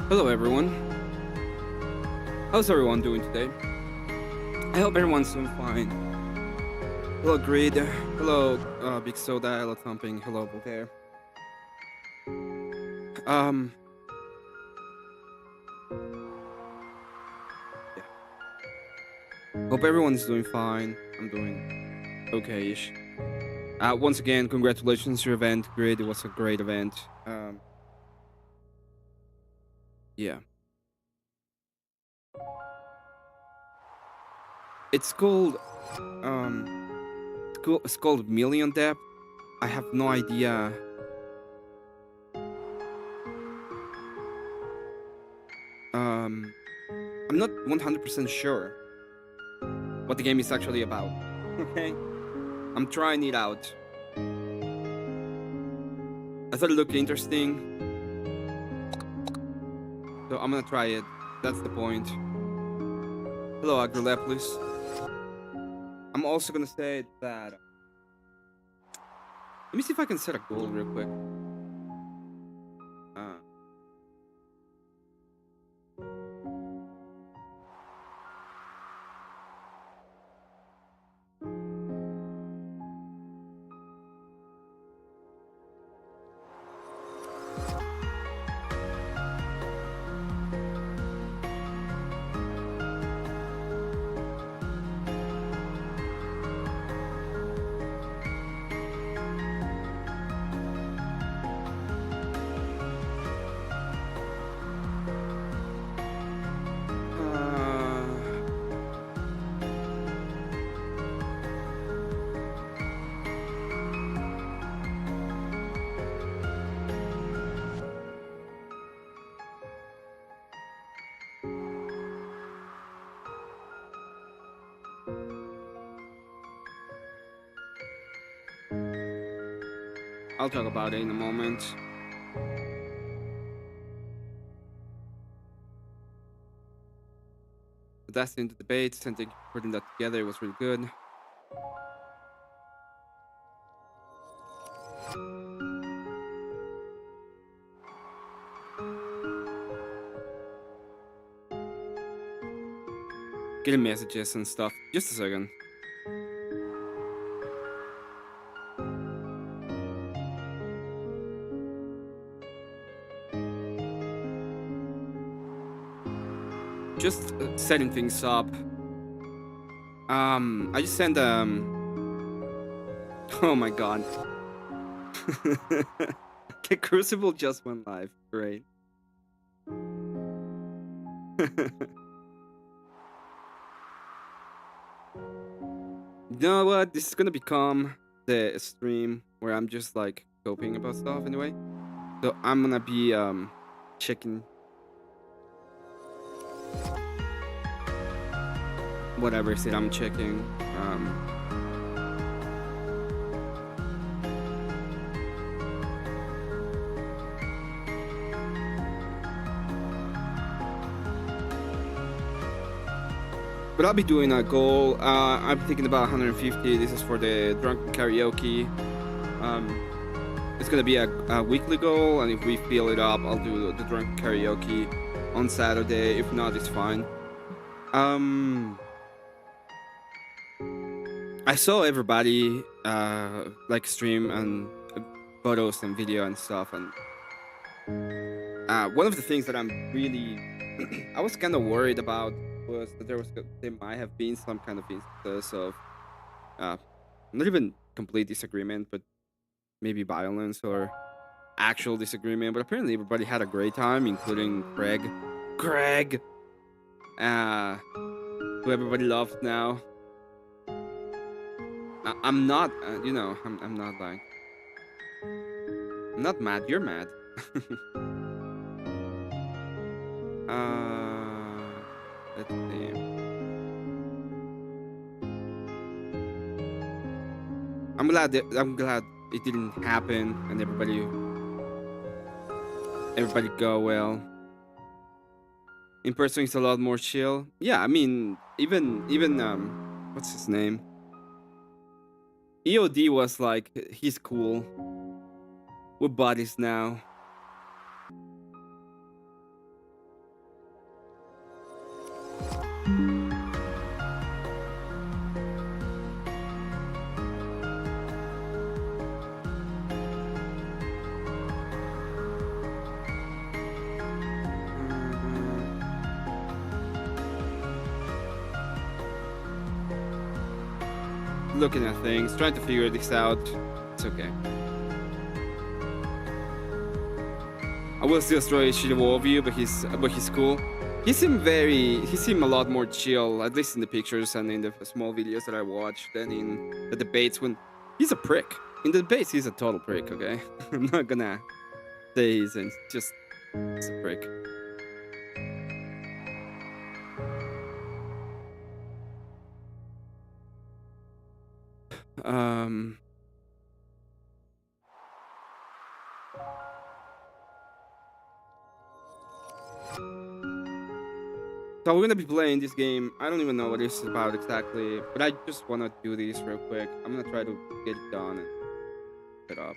Hello everyone. How's everyone doing today? I hope everyone's doing fine. Hello Grid. Hello Big Soda. Hello Thumping. Hello Voltaire. Um. Yeah. Hope everyone's doing fine. I'm doing okay-ish. Once again, congratulations to your event, Grid. It was a great event. Yeah. It's called it's called Million Depth. I have no idea. I'm not 100% sure what the game is actually about. Okay, I'm trying it out. I thought it looked interesting, so I'm gonna try it. That's the point. Hello, Agrilepolis. I'm also gonna say that. Let me see if I can set a goal real quick. I'll talk about it in a moment. But that's the debates, and thank you for putting that together. It was really good. Getting messages and stuff. Just a second. Just setting things up. I just sent oh my god. Okay, Crucible just went live. Great. You know what? This is gonna become the stream where I'm just like coping about stuff anyway. So I'm gonna be checking whatever it is I'm checking. But I'll be doing a goal. I'm thinking about 150. This is for the drunk karaoke. It's gonna be a weekly goal, and if we fill it up, I'll do the drunk karaoke on Saturday. If not, it's fine. I saw everybody like stream and photos and video and stuff, and one of the things that I'm really I was kind of worried about was that there might have been some kind of instances of not even complete disagreement, but maybe violence or actual disagreement. But apparently everybody had a great time, including Greg, who everybody loves now. I'm not, I'm not like, I'm not mad. You're mad. Let's see. I'm glad it didn't happen and everybody go well. In person, it's a lot more chill. Yeah, I mean, even what's his name? EOD was like, he's cool. We're buddies now. Looking at things, trying to figure this out. It's okay. I will still destroy Shidewall of you, but he's cool. He seemed a lot more chill, at least in the pictures and in the small videos that I watched, than in the debates when he's a prick. In the debates, he's a total prick, okay? I'm not gonna say he's just a prick. So we're gonna be playing this game. I don't even know what this is about exactly, but I just wanna do this real quick. I'm gonna try to get it done and set up.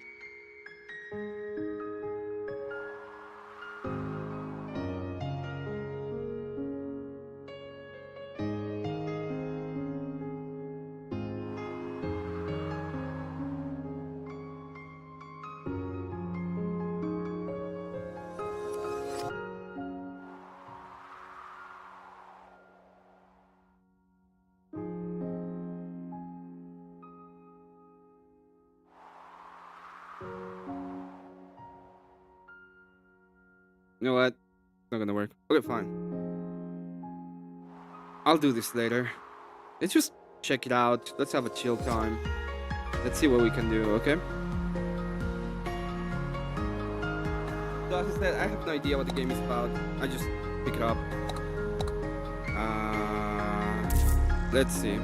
You know what? It's not gonna work. Okay, fine. I'll do this later. Let's just check it out. Let's have a chill time. Let's see what we can do, okay? So as I said, I have no idea what the game is about. I just pick it up. Let's see.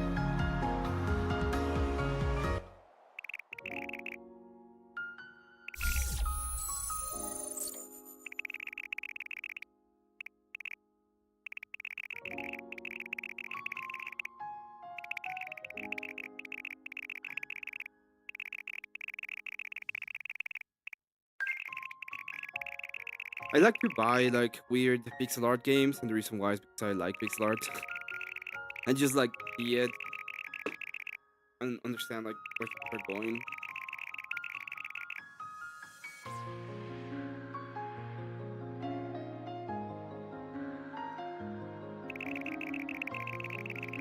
I like to buy like weird pixel art games, and the reason why is because I like pixel art. And just like see it and understand like where they're going.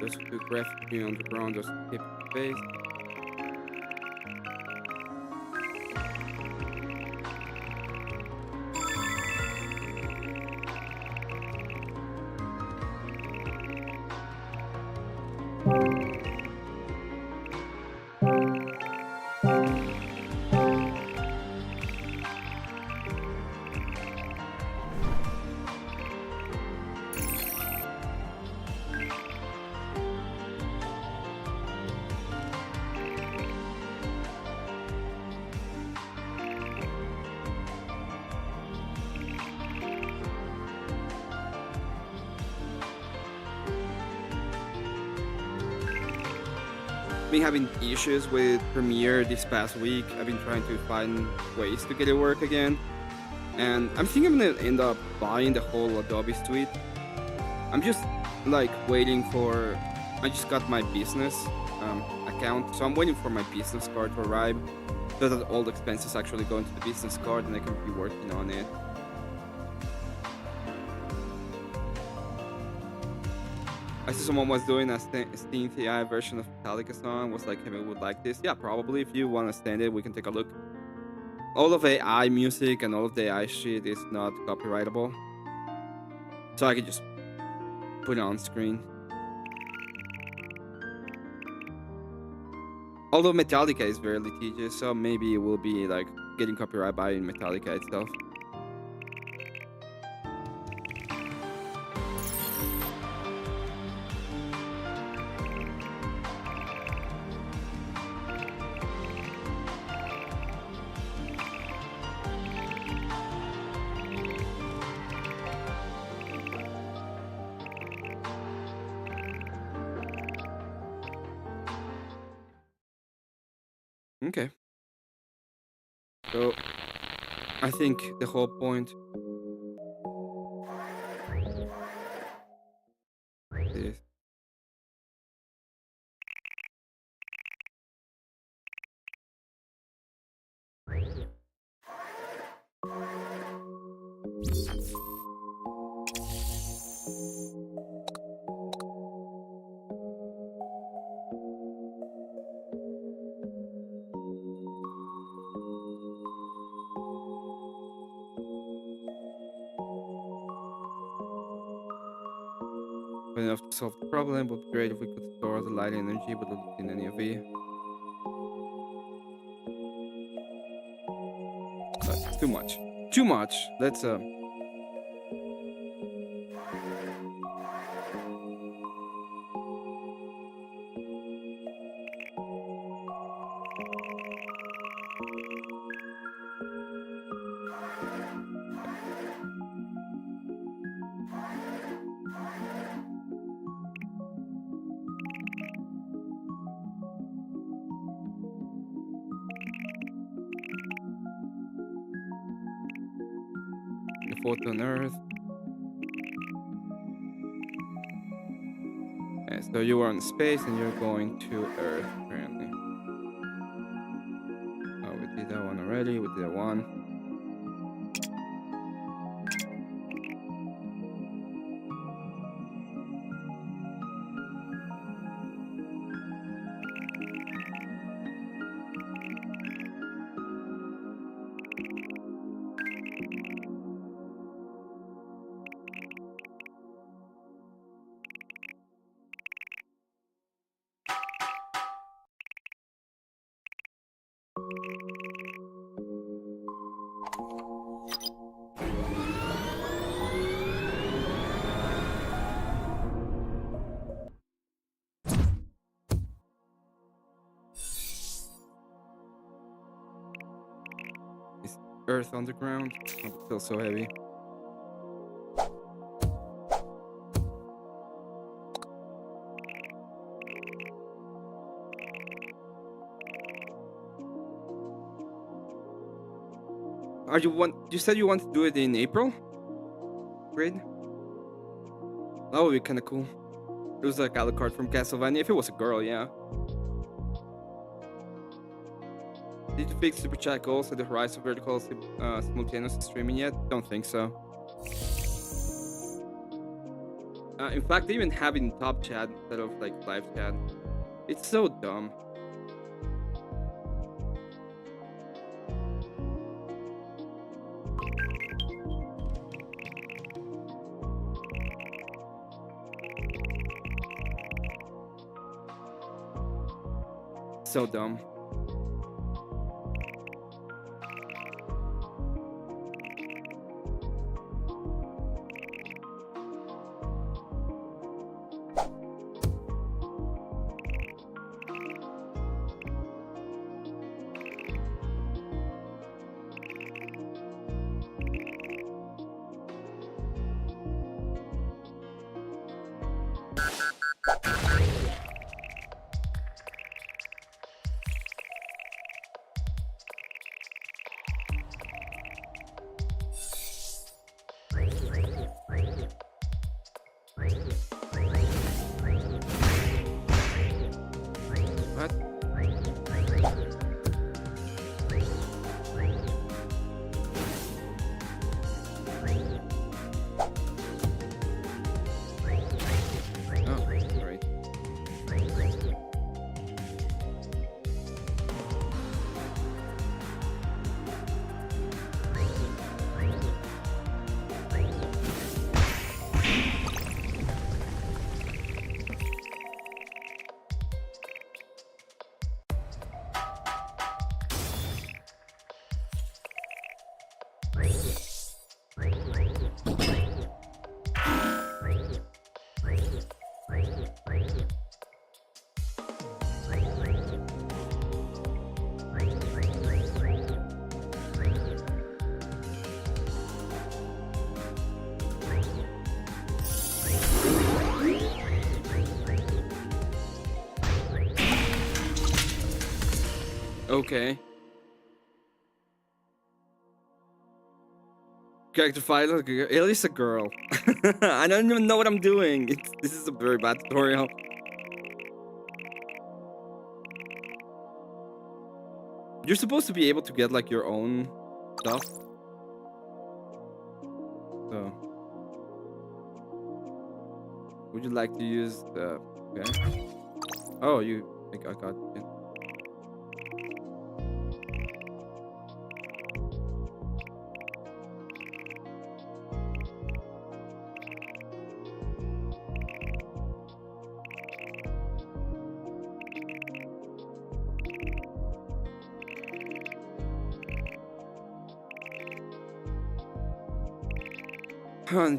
Those who graffiti on the ground, those keep space. Been having issues with Premiere this past week. I've been trying to find ways to get it work again, and I'm thinking I'm gonna end up buying the whole Adobe suite. I'm just like waiting for. I just got my business account, so I'm waiting for my business card to arrive, so that all the expenses actually go into the business card, and I can be working on it. I see someone was doing a Steam TI version of Metallica song. Was like, hey, we would like this. Yeah, probably. If you want to stand it, we can take a look. All of AI music and all of the AI shit is not copyrightable, so I could just put it on screen. Although Metallica is very litigious, so maybe it will be like getting copyright by Metallica itself. Okay. So I think the whole point is good enough to solve the problem. Would be great if we could store the light energy without losing any of it. But it's too much. Too much. Let's the photo on Earth. Okay, so you are in space and you're going to Earth apparently. Oh, we did that one already. We did that one. Is Earth on the ground? Oh, it feels so heavy. Are you want? You said you want to do it in April? upgrade. That would be kind of cool. It was like Alucard from Castlevania. If it was a girl, yeah. Did you fix Super Chat goals at the Horizon Vertical simultaneous streaming yet? Don't think so. In fact, even having top chat instead of like live chat, it's so dumb. So dumb. Okay. Character fight, at least a girl. I don't even know what I'm doing. This is a very bad tutorial. You're supposed to be able to get like your own stuff. So, would you like to use the? Okay. Oh, I got it.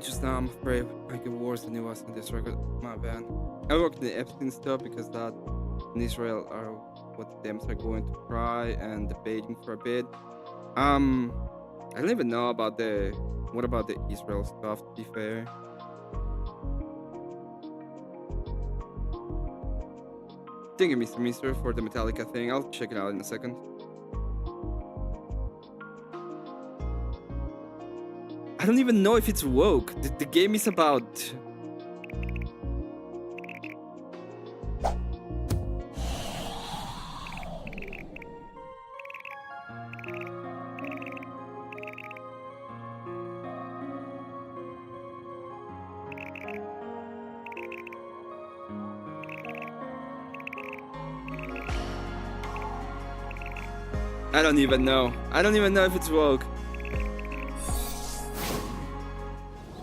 Just now I'm afraid I get worse than it was in this record. My bad. I worked in the Epstein stuff because that in Israel are what the Dems are going to try and debating for a bit. I don't even know about what about the Israel stuff, to be fair. Thank you, Mr. Mister, for the Metallica thing. I'll check it out in a second. I don't even know if it's woke. The game is about... I don't even know. I don't even know if it's woke.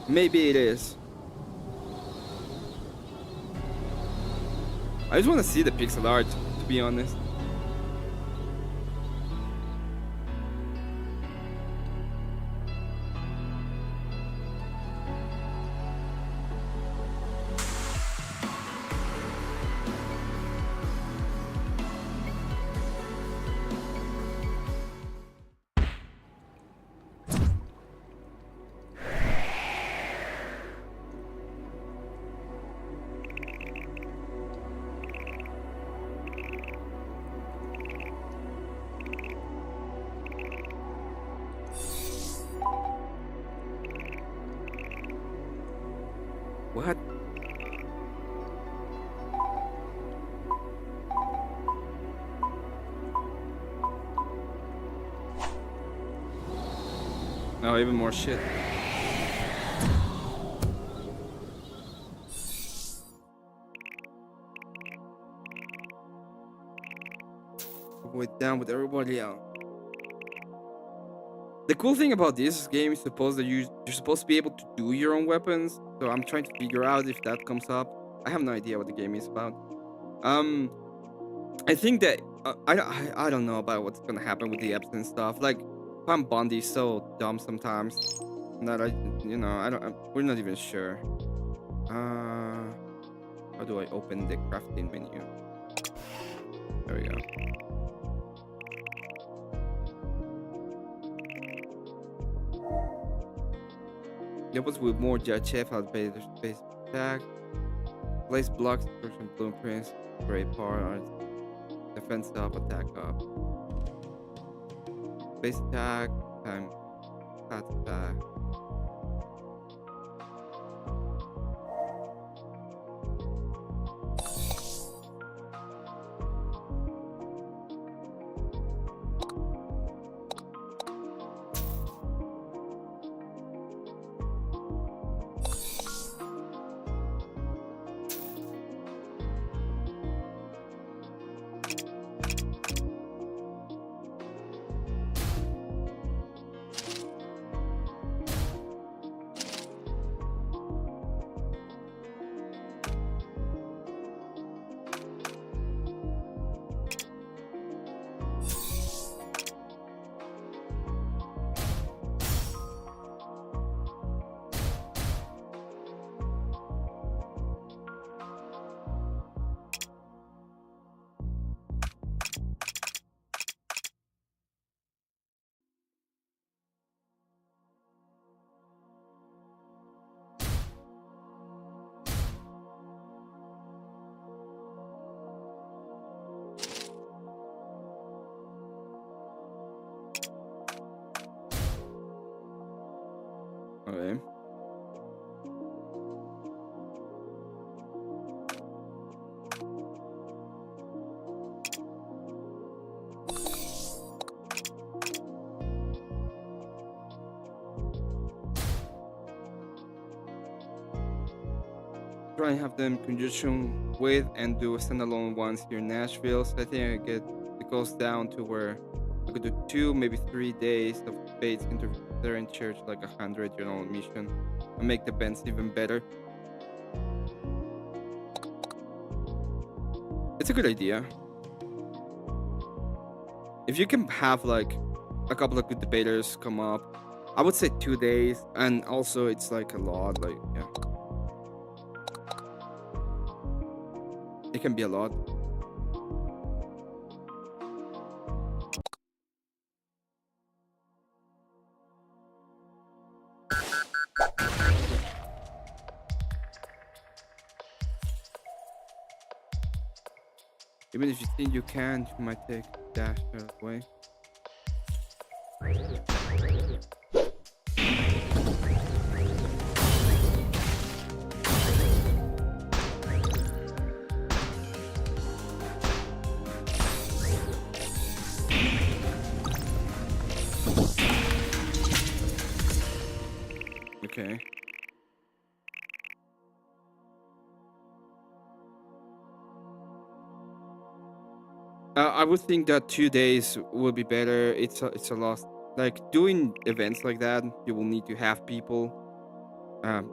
Maybe it is. I just want to see the pixel art, to be honest. What? Oh, even more shit. Go down with everybody else. The cool thing about this game is supposed that you're supposed to be able to do your own weapons. So I'm trying to figure out if that comes up. I have no idea what the game is about. I think that I don't know about what's gonna happen with the apps and stuff. Like, Pam Bondi is so dumb sometimes that we're not even sure. How do I open the crafting menu? There we go. Levels with more chef have better space attack. Place blocks, destruction blueprints, great part, defense up, attack up. Base attack, time, attack. Okay. Try and have them conjunction with and do standalone ones here in Nashville. So I think it goes down to where I could do 2, maybe 3 days of Bates interview there in church, like 100 mission, and make the bands even better. It's a good idea. If you can have like a couple of good debaters come up, I would say 2 days, and also it's like a lot, like yeah. It can be a lot. Even if you think you can, you might take dash away. Okay. I would think that 2 days will be better. It's a loss. Like doing events like that, you will need to have people.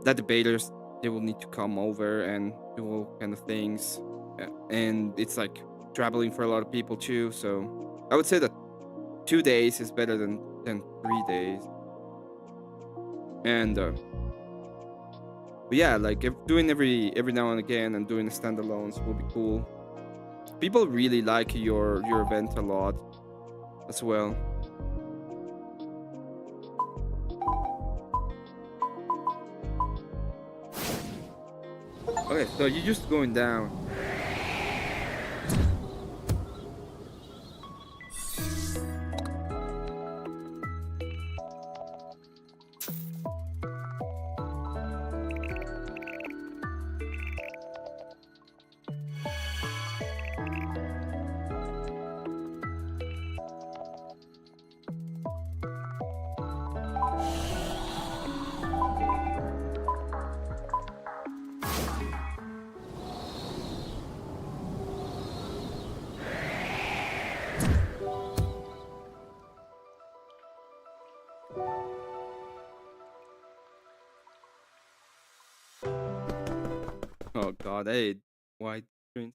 That debaters, they will need to come over and do all kind of things, and it's like traveling for a lot of people too. So I would say that 2 days is better than 3 days. And but yeah, like doing every now and again and doing the standalones will be cool. People really like your event a lot as well. Okay, so you're just going down. Oh god, I hate white screens.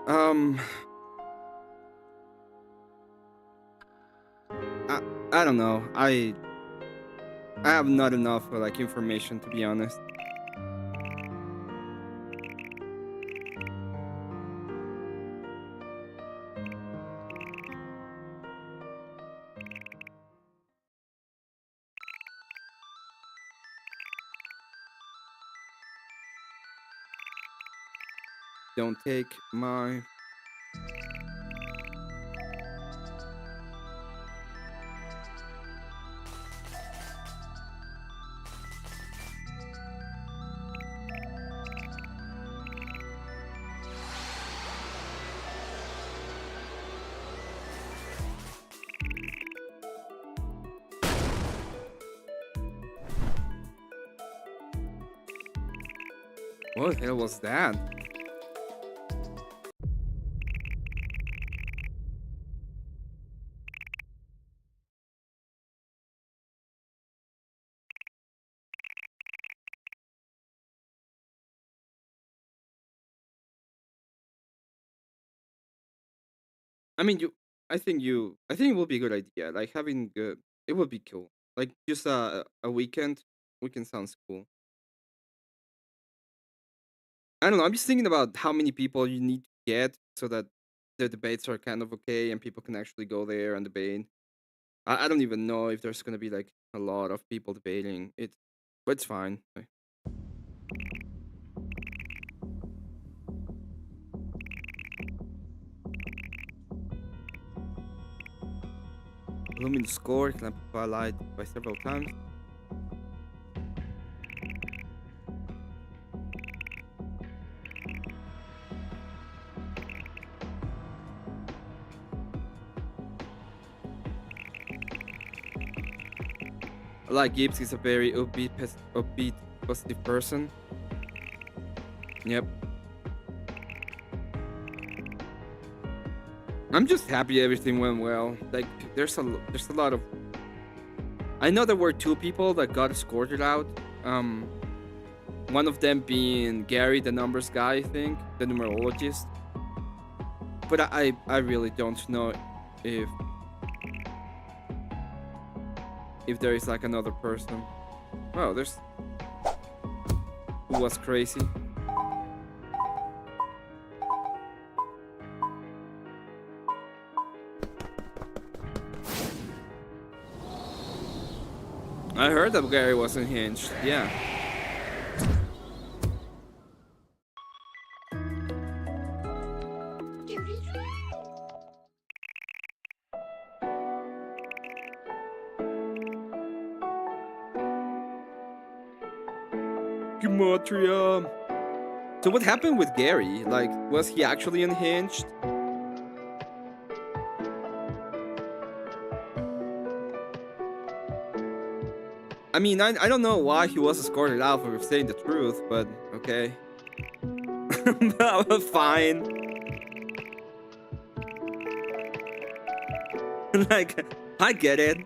Um, I I don't know. I have not enough like information to be honest. Don't take my. What the hell was that? I mean, I think it will be a good idea. Like having good, it would be cool. Like just a weekend. Weekend sounds cool. I don't know. I'm just thinking about how many people you need to get so that the debates are kind of okay and people can actually go there and debate. I don't even know if there's gonna be like a lot of people debating it, but it's fine. Luminous score can amplify light by several times. Like Gibbs is a very upbeat, positive person. Yep. I'm just happy everything went well. Like there's a lot of. I know there were two people that got escorted out. One of them being Gary, the numbers guy, I think, the numerologist. But I really don't know if there is like another person. Oh, there's who was crazy. I heard that Gary was unhinged. Yeah. Gematria. So what happened with Gary? Like, was he actually unhinged? I mean, I don't know why he was escorted out for saying the truth, but okay. Fine. Like, I get it.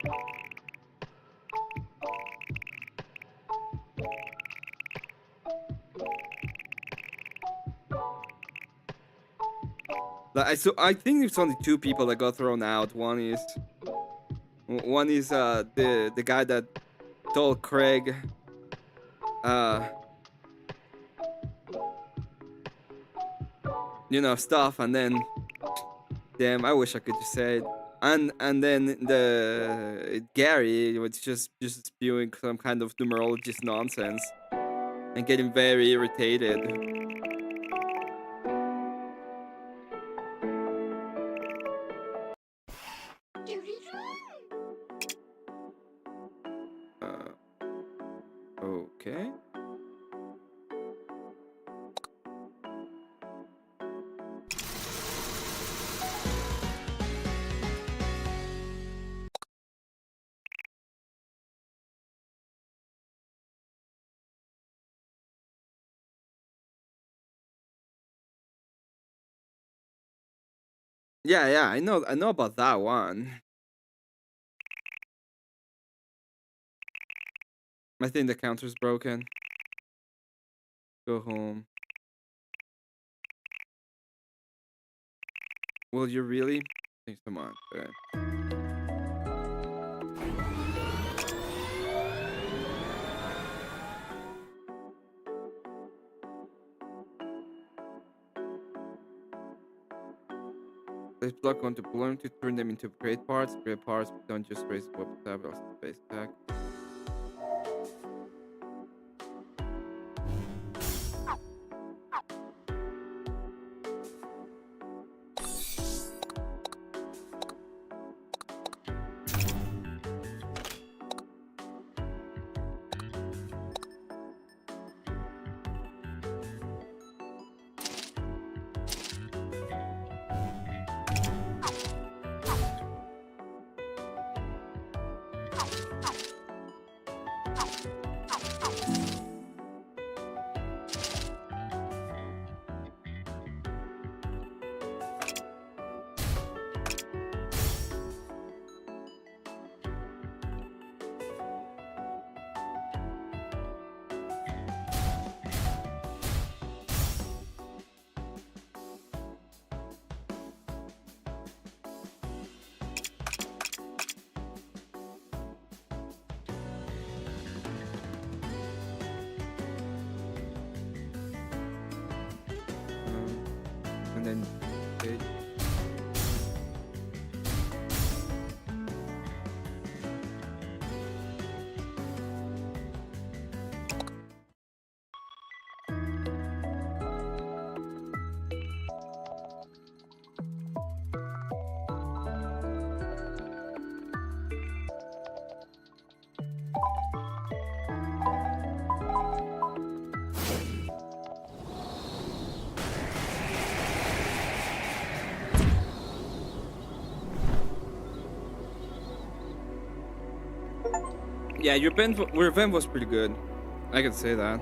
So I think it's only two people that got thrown out. One is the guy that told Craig stuff, and then damn, I wish I could just say it. And then the Gary was just spewing some kind of numerologist nonsense and getting very irritated. Okay. Yeah, I know about that one. I think the counter's broken. Go home. Will you really? Thanks so much. Okay. Let's block onto bloom to turn them into great parts. Great parts don't just raise weapon attack, but also space attack. And then okay. Yeah, your event was pretty good. I can say that.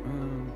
Um,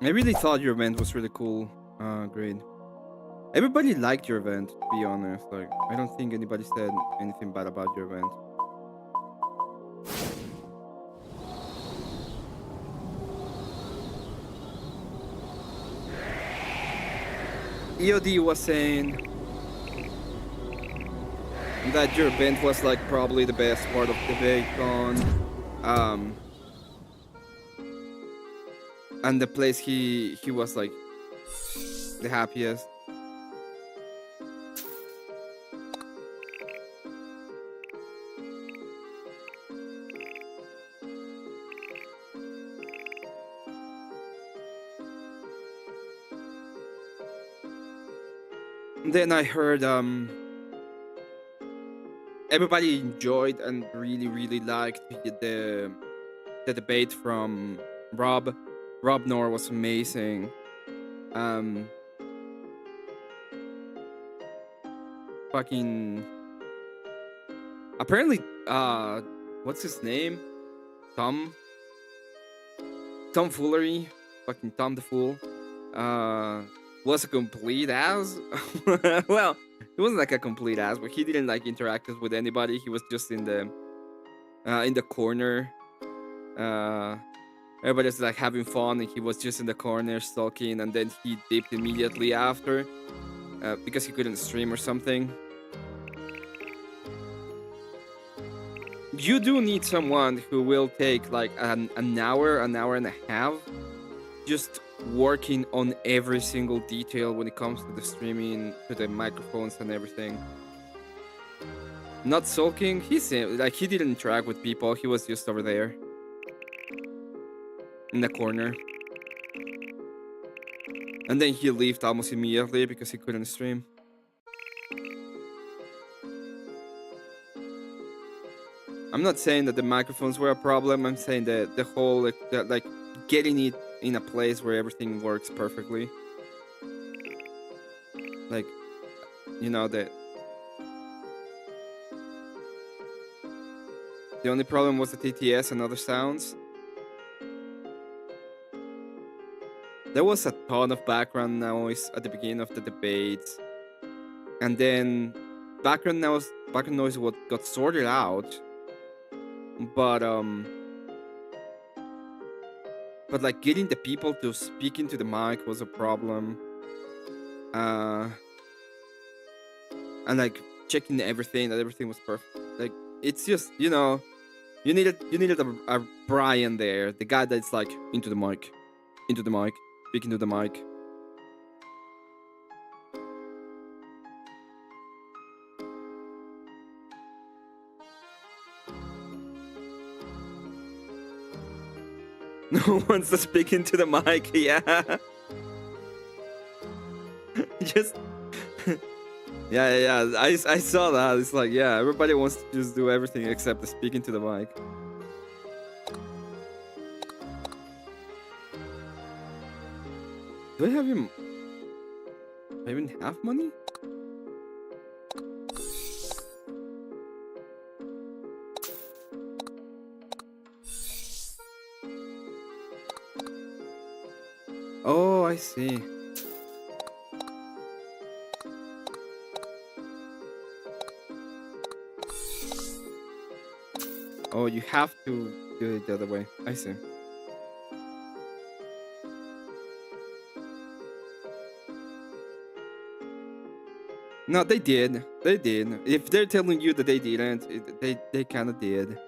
and I really thought your event was really cool. Great. Everybody liked your event, to be honest. Like, I don't think anybody said anything bad about your event. EOD was saying that your event was like probably the best part of the VidCon. And the place he was like the happiest. Then I heard everybody enjoyed and really liked the debate from Rob. Rob Nor was amazing. Fucking apparently what's his name? Tom Foolery, fucking Tom the Fool, was a complete ass. Well, he wasn't like a complete ass, but he didn't like interact with anybody. He was just in the corner, everybody's like having fun, and he was just in the corner sulking, and then he dipped immediately after because he couldn't stream or something. You do need someone who will take like an hour and a half just working on every single detail when it comes to the streaming, to the microphones and everything. Not sulking, he didn't interact with people, he was just over there in the corner. And then he left almost immediately because he couldn't stream. I'm not saying that the microphones were a problem, I'm saying that the whole, like getting it in a place where everything works perfectly. Like, you know, the only problem was the TTS and other sounds. There was a ton of background noise at the beginning of the debates, and then background noise got sorted out, but like getting the people to speak into the mic was a problem. And like checking everything that everything was perfect. Like it's just, you know, you needed a Brian there, the guy that's like into the mic, speaking to the mic. No one's to speak into the mic, yeah. Just yeah. I saw that. It's like, yeah, everybody wants to just do everything except the speaking to the mic. Do I have him? I even have money? Oh, I see. Oh, you have to do it the other way. I see. No, they did. They did. If they're telling you that they didn't, they kind of did.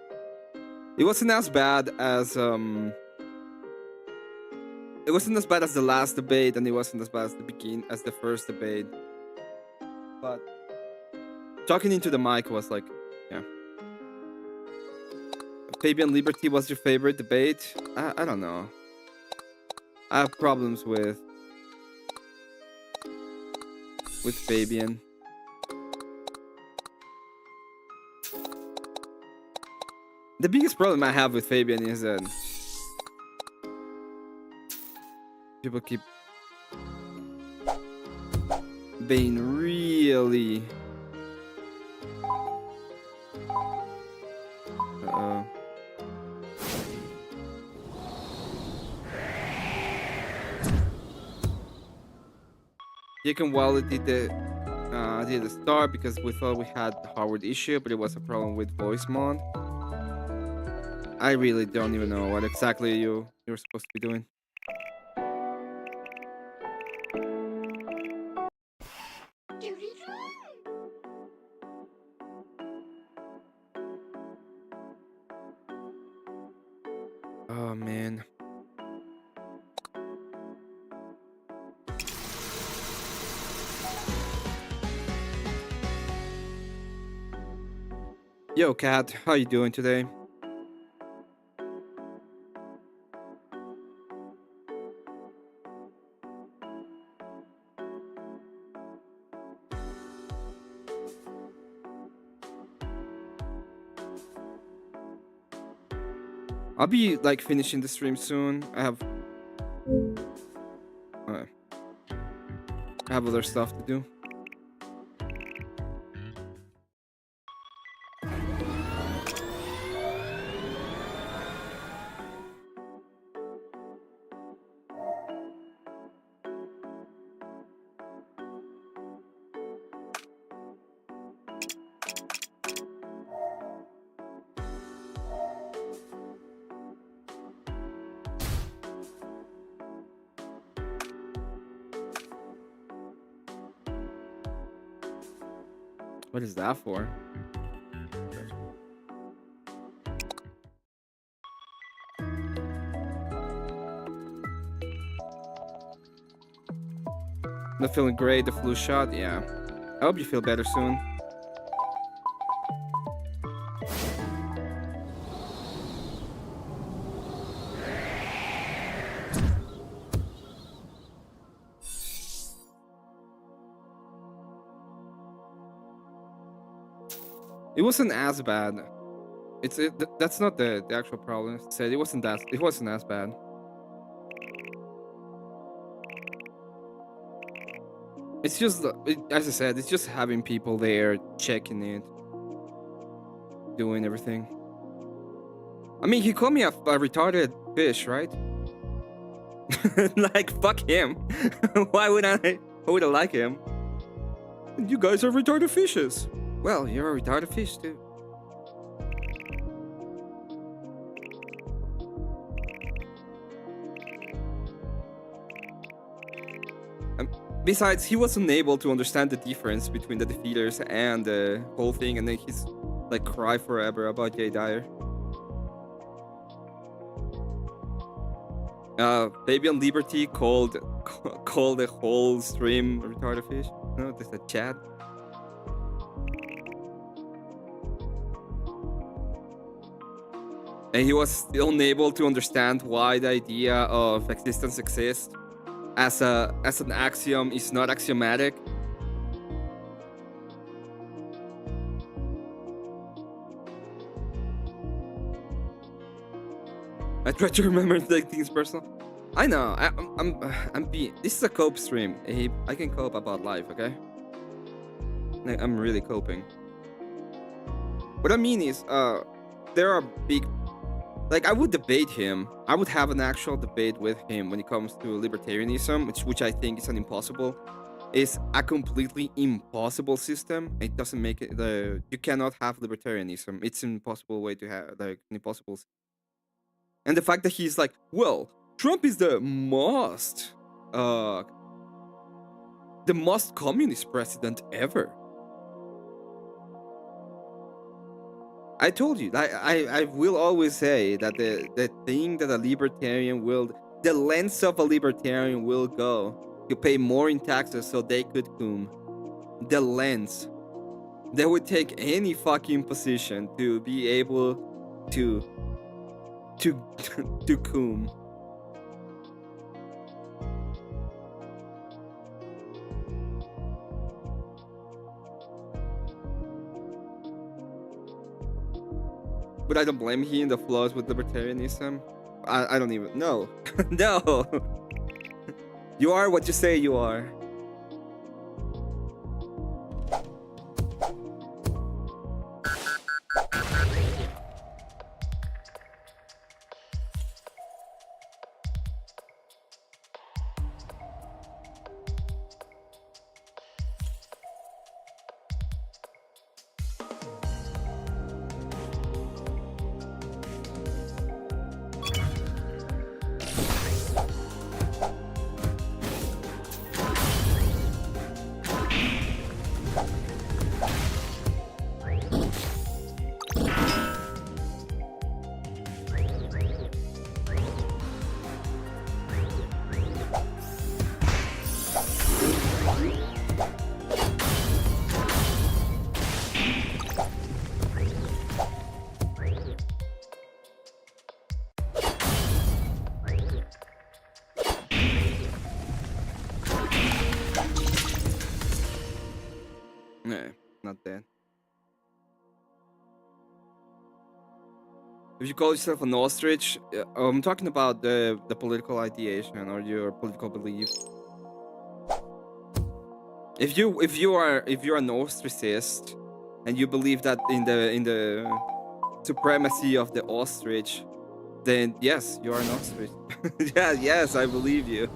It wasn't as bad as It wasn't as bad as the last debate, and it wasn't as bad as the first debate. But talking into the mic was like, yeah. Fabian Liberty was your favorite debate? I don't know. I have problems with Fabian. The biggest problem I have with Fabian is that people keep being really Jacob Wallet did the start because we thought we had the hardware issue, but it was a problem with voice mod. I really don't even know what exactly you're supposed to be doing. Oh man. Yo, Kat, how you doing today? I'll be like finishing the stream soon. I have other stuff to do. What is that for? Not feeling great, the flu shot? Yeah. I hope you feel better soon. It wasn't as bad. That's not the actual problem. I said it wasn't as bad. It's just as I said, it's just having people there checking it, doing everything. I mean, he called me a retarded fish, right? Like, fuck him. Why would I like him? You guys are retarded fishes. Well, you're a retarded fish too. Besides, he was unable to understand the difference between the defeaters and the whole thing, and then he's like cry forever about Jay Dyer. Fabian Liberty called the whole stream retarded fish. No, there's a chat. And he was still unable to understand why the idea of existence exists as an axiom is not axiomatic. I try to remember the things personal. I know. I'm being. This is a cope stream. I can cope about life. Okay. I'm really coping. What I mean is, there are big. Like, I would debate him. I would have an actual debate with him when it comes to libertarianism, which I think is an impossible. Is a completely impossible system. It doesn't make it. You cannot have libertarianism. It's an impossible way to have like an impossible. And the fact that he's like, well, Trump is the most communist president ever. I told you, I will always say that the thing that a libertarian will, the lens of a libertarian will go to pay more in taxes so they could cum. The lens. They would take any fucking position to be able to cum. But I don't blame him in the flaws with libertarianism. I don't even know. No. You are what you say you are. Not that. If you call yourself an ostrich, I'm talking about the political ideation or your political belief. If you're an ostricist and you believe that in the supremacy of the ostrich, then yes, you are an ostrich. Yeah, yes, I believe you.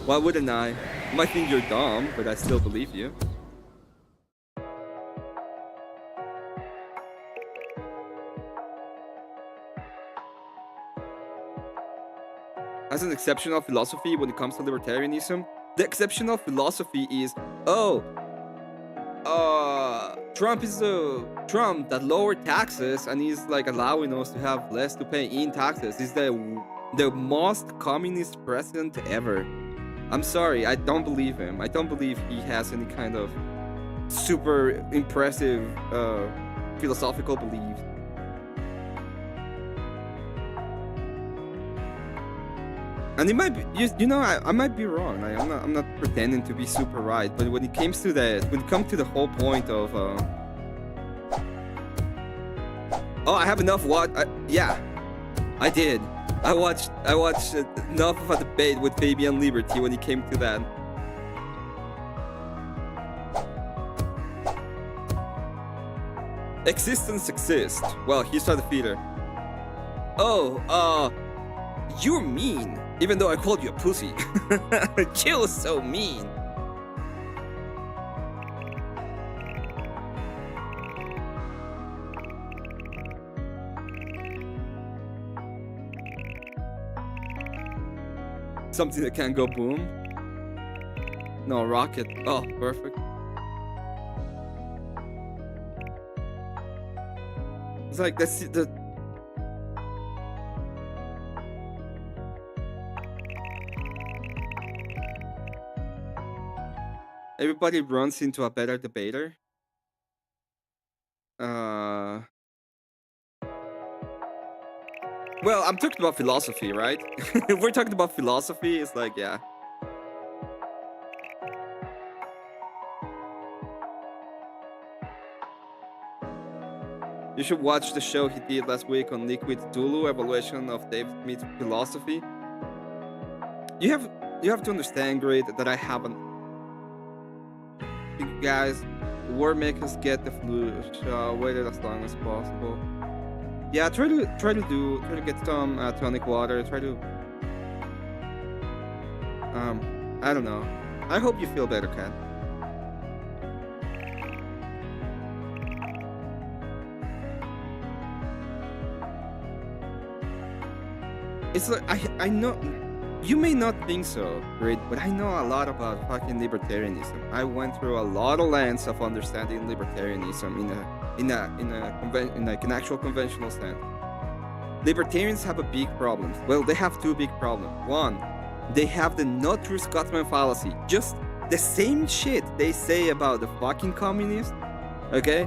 Why wouldn't I? I might think you're dumb, but I still believe you. As an exceptional philosophy when it comes to libertarianism, the exceptional philosophy is, Trump is the Trump that lowered taxes and he's like allowing us to have less to pay in taxes. He's the most communist president ever. I'm sorry, I don't believe him. I don't believe he has any kind of super impressive philosophical beliefs. And it might be, you know, I might be wrong. I'm not pretending to be super right, but when it comes to the whole point of, oh, I have enough. Yeah, I did. I watched enough of a debate with Fabian Liberty when it came to that. Existence exists. Well, here's the feeder. Oh, you're mean. Even though I called you a pussy. You're so mean. Something that can go boom. No, rocket. Oh, perfect. It's like that's the. Everybody runs into a better debater. Well, I'm talking about philosophy, right? If we're talking about philosophy, it's like, yeah. You should watch the show he did last week on Liquid Tulu, Evaluation of David Smith's Philosophy. You have to understand, Grid, that I haven't. Guys, war makers get the flu. Wait it as long as possible. Yeah, try to get some tonic water. Try to I don't know. I hope you feel better, Kat. It's like I know you may not think so, Grid, but I know a lot about fucking libertarianism. I went through a lot of lands of understanding libertarianism in an actual conventional sense. Libertarians have a big problem. Well, they have two big problems. One, they have the not true Scotsman fallacy. Just the same shit they say about the fucking communists, okay?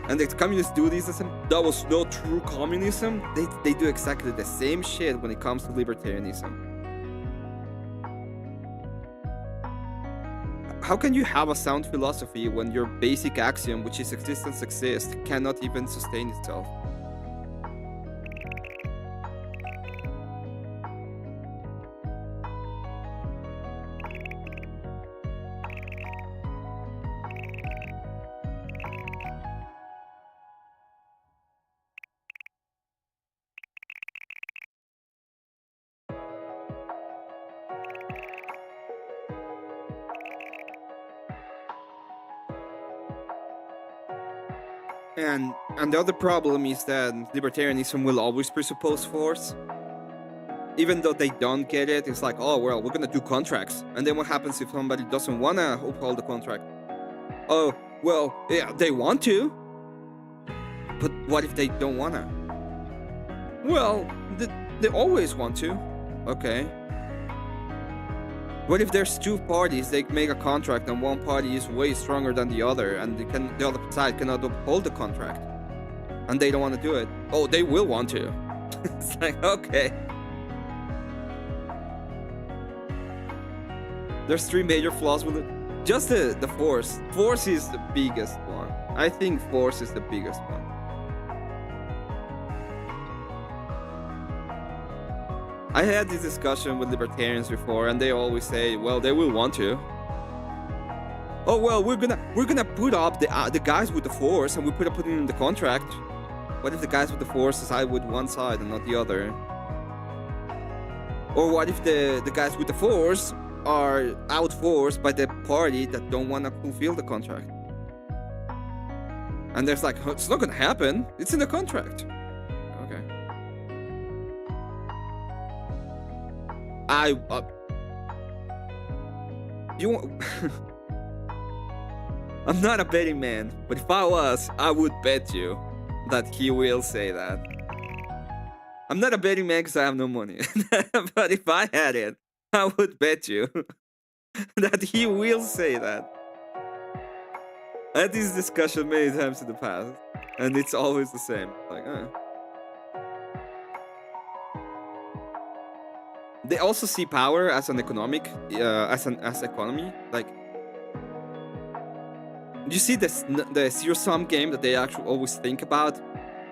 And the communists do this, that was not true communism. They do exactly the same shit when it comes to libertarianism. How can you have a sound philosophy when your basic axiom, which is existence exists, cannot even sustain itself? And the other problem is that libertarianism will always presuppose force. Even though they don't get it, it's like, oh, well, we're gonna do contracts. And then what happens if somebody doesn't wanna uphold the contract? Oh, well, yeah, they want to. But what if they don't wanna? Well, they always want to. Okay. What if there's two parties, they make a contract and one party is way stronger than the other and the other side cannot uphold the contract? And they don't want to do it. Oh, they will want to. It's like, okay. There's three major flaws with it. Just the force. Force is the biggest one. I think force is the biggest one. I had this discussion with libertarians before, and they always say, "Well, they will want to." Oh well, we're gonna put up the guys with the force, and we put it in the contract. What if the guys with the force side with one side and not the other? Or what if the guys with the force are outforced by the party that don't want to fulfill the contract? And there's like, it's not gonna happen. It's in the contract. Okay. You I'm not a betting man, but if I was, I would bet you that he will say that. I'm not a betting man because I have no money. But if I had it, I would bet you that he will say that. I had this discussion many times in the past, and it's always the same. Like, They also see power as an economic, as economy. Like, you see this the zero sum game that they actually always think about.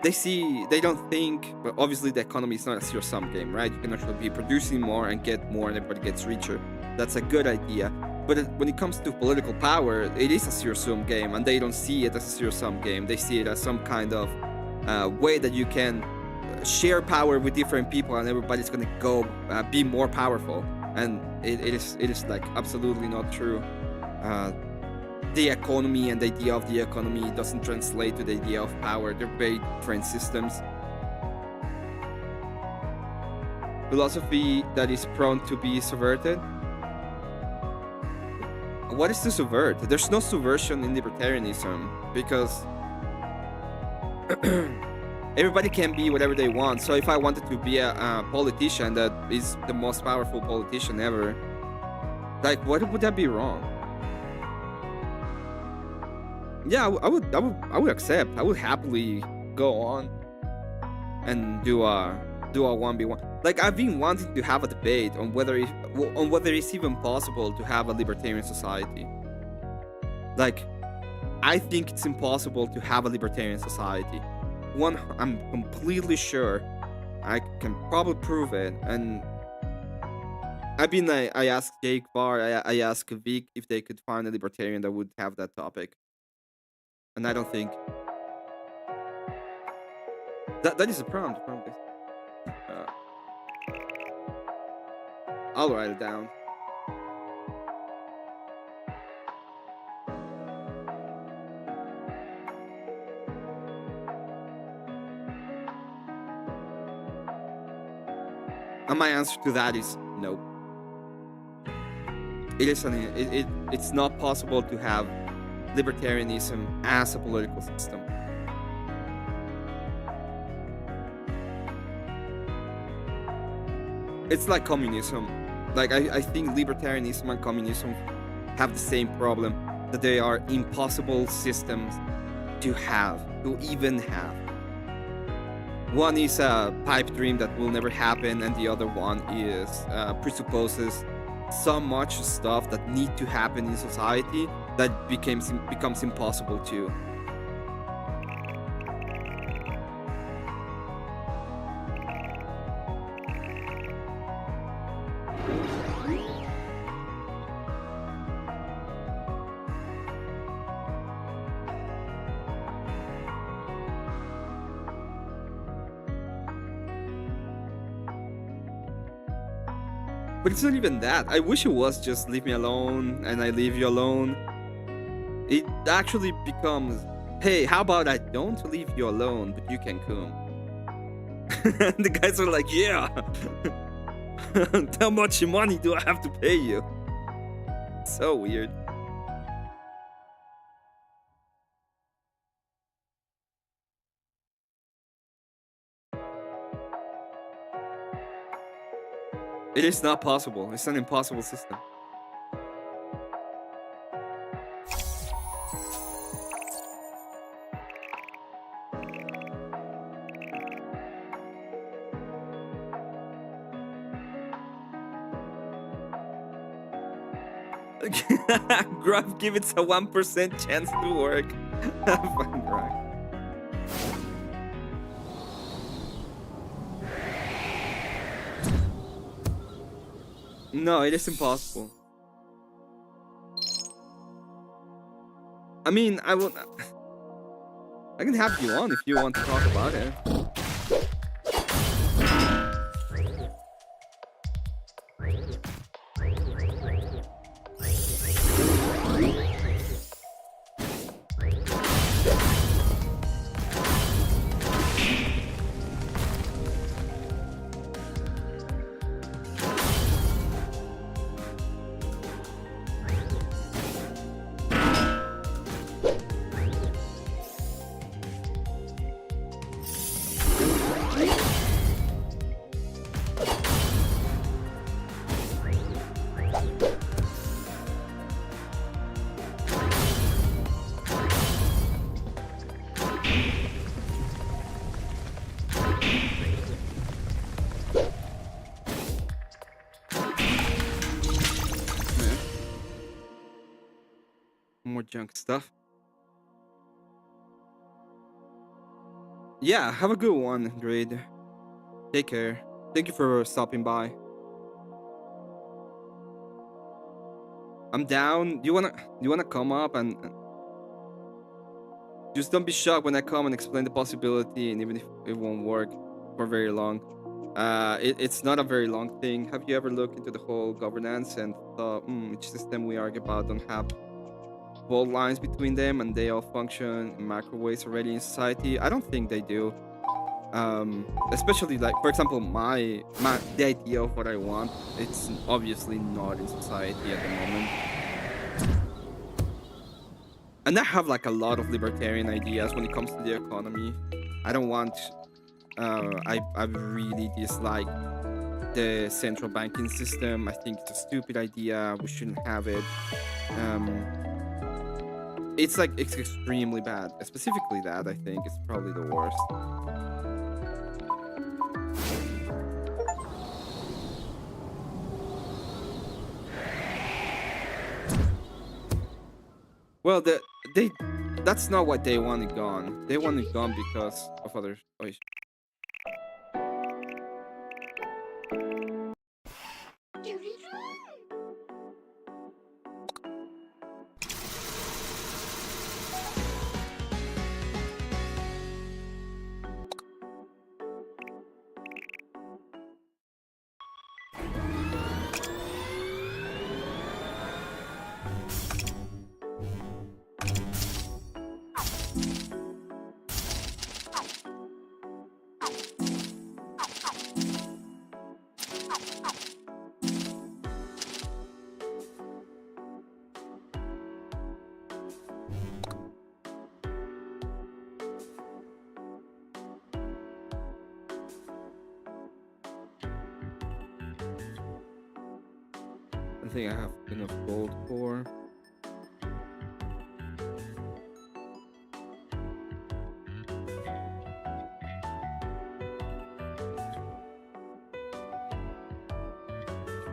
They don't think, but obviously the economy is not a zero sum game, right? You can actually be producing more and get more, and everybody gets richer. That's a good idea. But when it comes to political power, it is a zero sum game, and they don't see it as a zero sum game. They see it as some kind of way that you can share power with different people, and everybody's gonna go be more powerful. And it is like absolutely not true. The economy and the idea of the economy doesn't translate to the idea of power. They're very different systems. Philosophy that is prone to be subverted. What is to subvert? There's no subversion in libertarianism, because everybody can be whatever they want. So if I wanted to be a politician that is the most powerful politician ever, like, what would that be wrong? Yeah, I would accept. I would happily go on and do a 1v1. Like, I've been wanting to have a debate on whether it's even possible to have a libertarian society. Like, I think it's impossible to have a libertarian society. I'm completely sure. I can probably prove it. And I asked Jake Barr, I asked Vic if they could find a libertarian that would have that topic. And I don't think that is a problem. The problem is, I'll write it down. And my answer to that is no. It's not possible to have libertarianism as a political system. It's like communism. Like, I think libertarianism and communism have the same problem, that they are impossible systems to even have. One is a pipe dream that will never happen, and the other one is presupposes so much stuff that need to happen in society that becomes impossible to. But it's not even that. I wish it was just leave me alone and I leave you alone. It actually becomes, hey, how about I don't leave you alone, but you can come. And the guys are like, yeah. How much money do I have to pay you? So weird. It is not possible. It's an impossible system. Grub, give it a 1% chance to work. Fucking right. No, it is impossible. I mean, I can have you on if you want to talk about it. more junk stuff. Yeah, have a good one, Grid. Take care. Thank you for stopping by. I'm down. Do you wanna come up and just don't be shocked when I come and explain the possibility, and even if it won't work for very long. It's not a very long thing. Have you ever looked into the whole governance and thought, each system we argue about don't have fault lines between them and they all function in macro ways already in society? I don't think they do. Especially like, for example, the idea of what I want, it's obviously not in society at the moment. And I have like a lot of libertarian ideas when it comes to the economy. I don't want. I really dislike the central banking system. I think it's a stupid idea. We shouldn't have it. It's extremely bad. Specifically, that I think is probably the worst. Well, that's not what they want it gone. They want it gone because of other. Oh, I think I have enough gold for.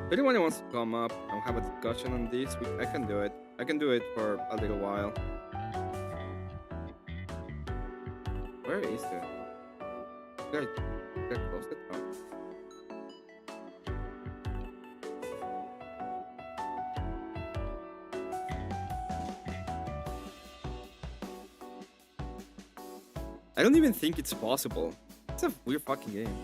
If anyone wants to come up and have a discussion on this, I can do it. I can do it for a little while. Where is it? Did I close it? Oh. I don't even think it's possible. It's a weird fucking game.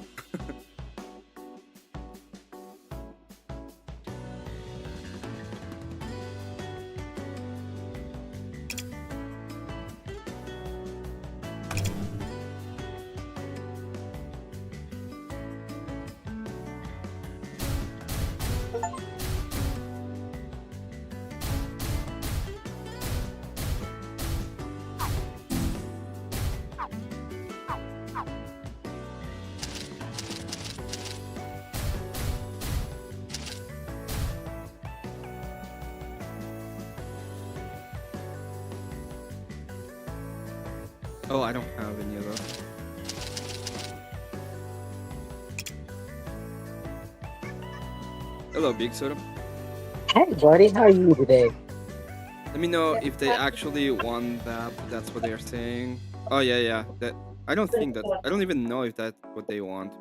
Oh, I don't have any of those. Hello, Big Soda. Hey, buddy, how are you today? Let me know if they actually want that. That's what they are saying. Oh yeah. That I don't think that. I don't even know if that's what they want.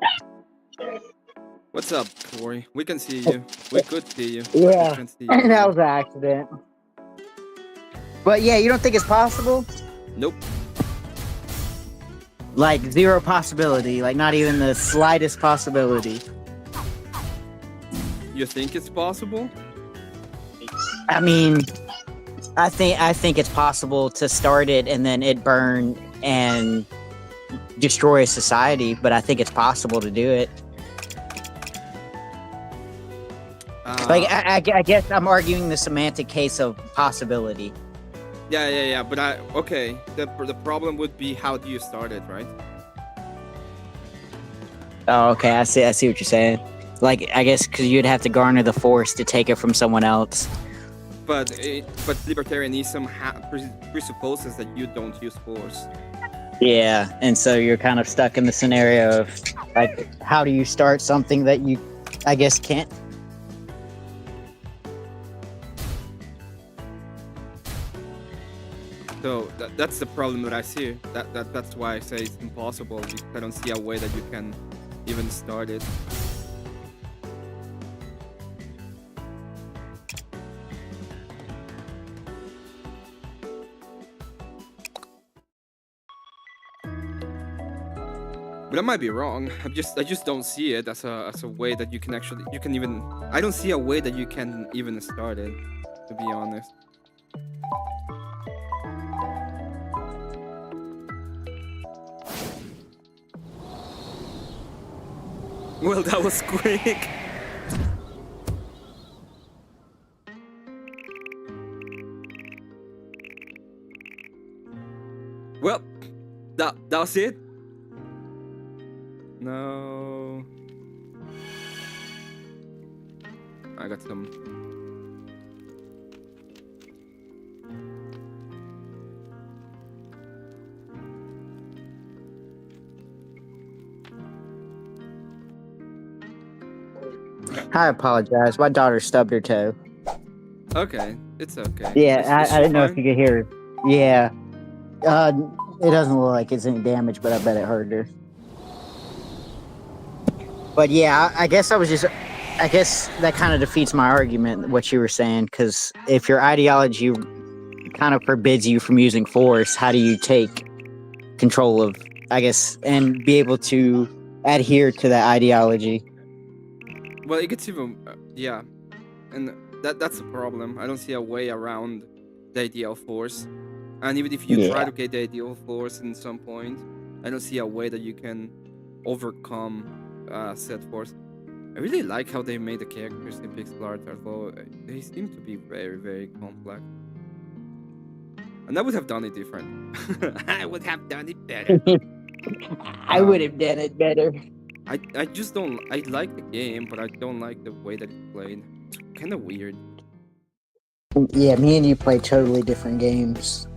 What's up, Corey? We can see you. We could see you. Yeah, See you. that was an accident. But yeah, you don't think it's possible? Nope. Like zero possibility, like not even the slightest possibility. You think it's possible? I mean, I think it's possible to start it and then it burn and destroy society, but I think it's possible to do it. Like I guess I'm arguing the semantic case of possibility. Yeah. But okay. The problem would be, how do you start it, right? Oh, okay. I see what you're saying. Like, I guess because you'd have to garner the force to take it from someone else. But libertarianism presupposes that you don't use force. Yeah, and so you're kind of stuck in the scenario of like, how do you start something that you, I guess, can't. that's the problem that I see. That's why I say it's impossible, because I don't see a way that you can even start it. But I might be wrong. I just don't see it as a way that you can even. I don't see a way that you can even start it, to be honest. Well, that was quick. Well, that was it. No. I got some. I apologize. My daughter stubbed her toe. Okay, it's okay. Yeah, Is I she didn't know if fine? you could hear her. Yeah. It doesn't look like it's any damage, but I bet it hurt her. But yeah, I guess I guess that kind of defeats my argument, what you were saying, because if your ideology kind of forbids you from using force, how do you take control of, I guess, and be able to adhere to that ideology? Well, it gets even. Yeah, and that's the problem. I don't see a way around the idea of force. And even if you try Yeah. to get the idea of force in some point, I don't see a way that you can overcome said force. I really like how they made the characters in pixel art, although they seem to be very, very complex. And I would have done it different. I would have done it better. I would have done it better. I just don't. I like the game, but I don't like the way that it's played. It's kind of weird. Yeah, me and you play totally different games.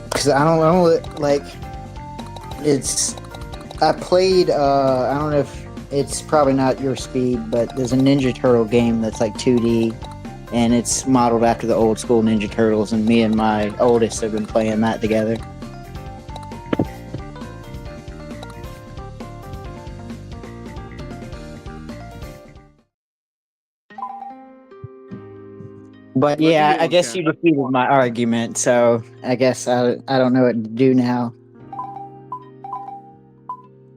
Because I don't know, like, it's. I played, I don't know if it's probably not your speed, but there's a Ninja Turtle game that's like 2D, and it's modeled after the old school Ninja Turtles, and me and my oldest have been playing that together. But What do yeah, you I want, guess Ken? you defeated my argument, so I guess I don't know what to do now.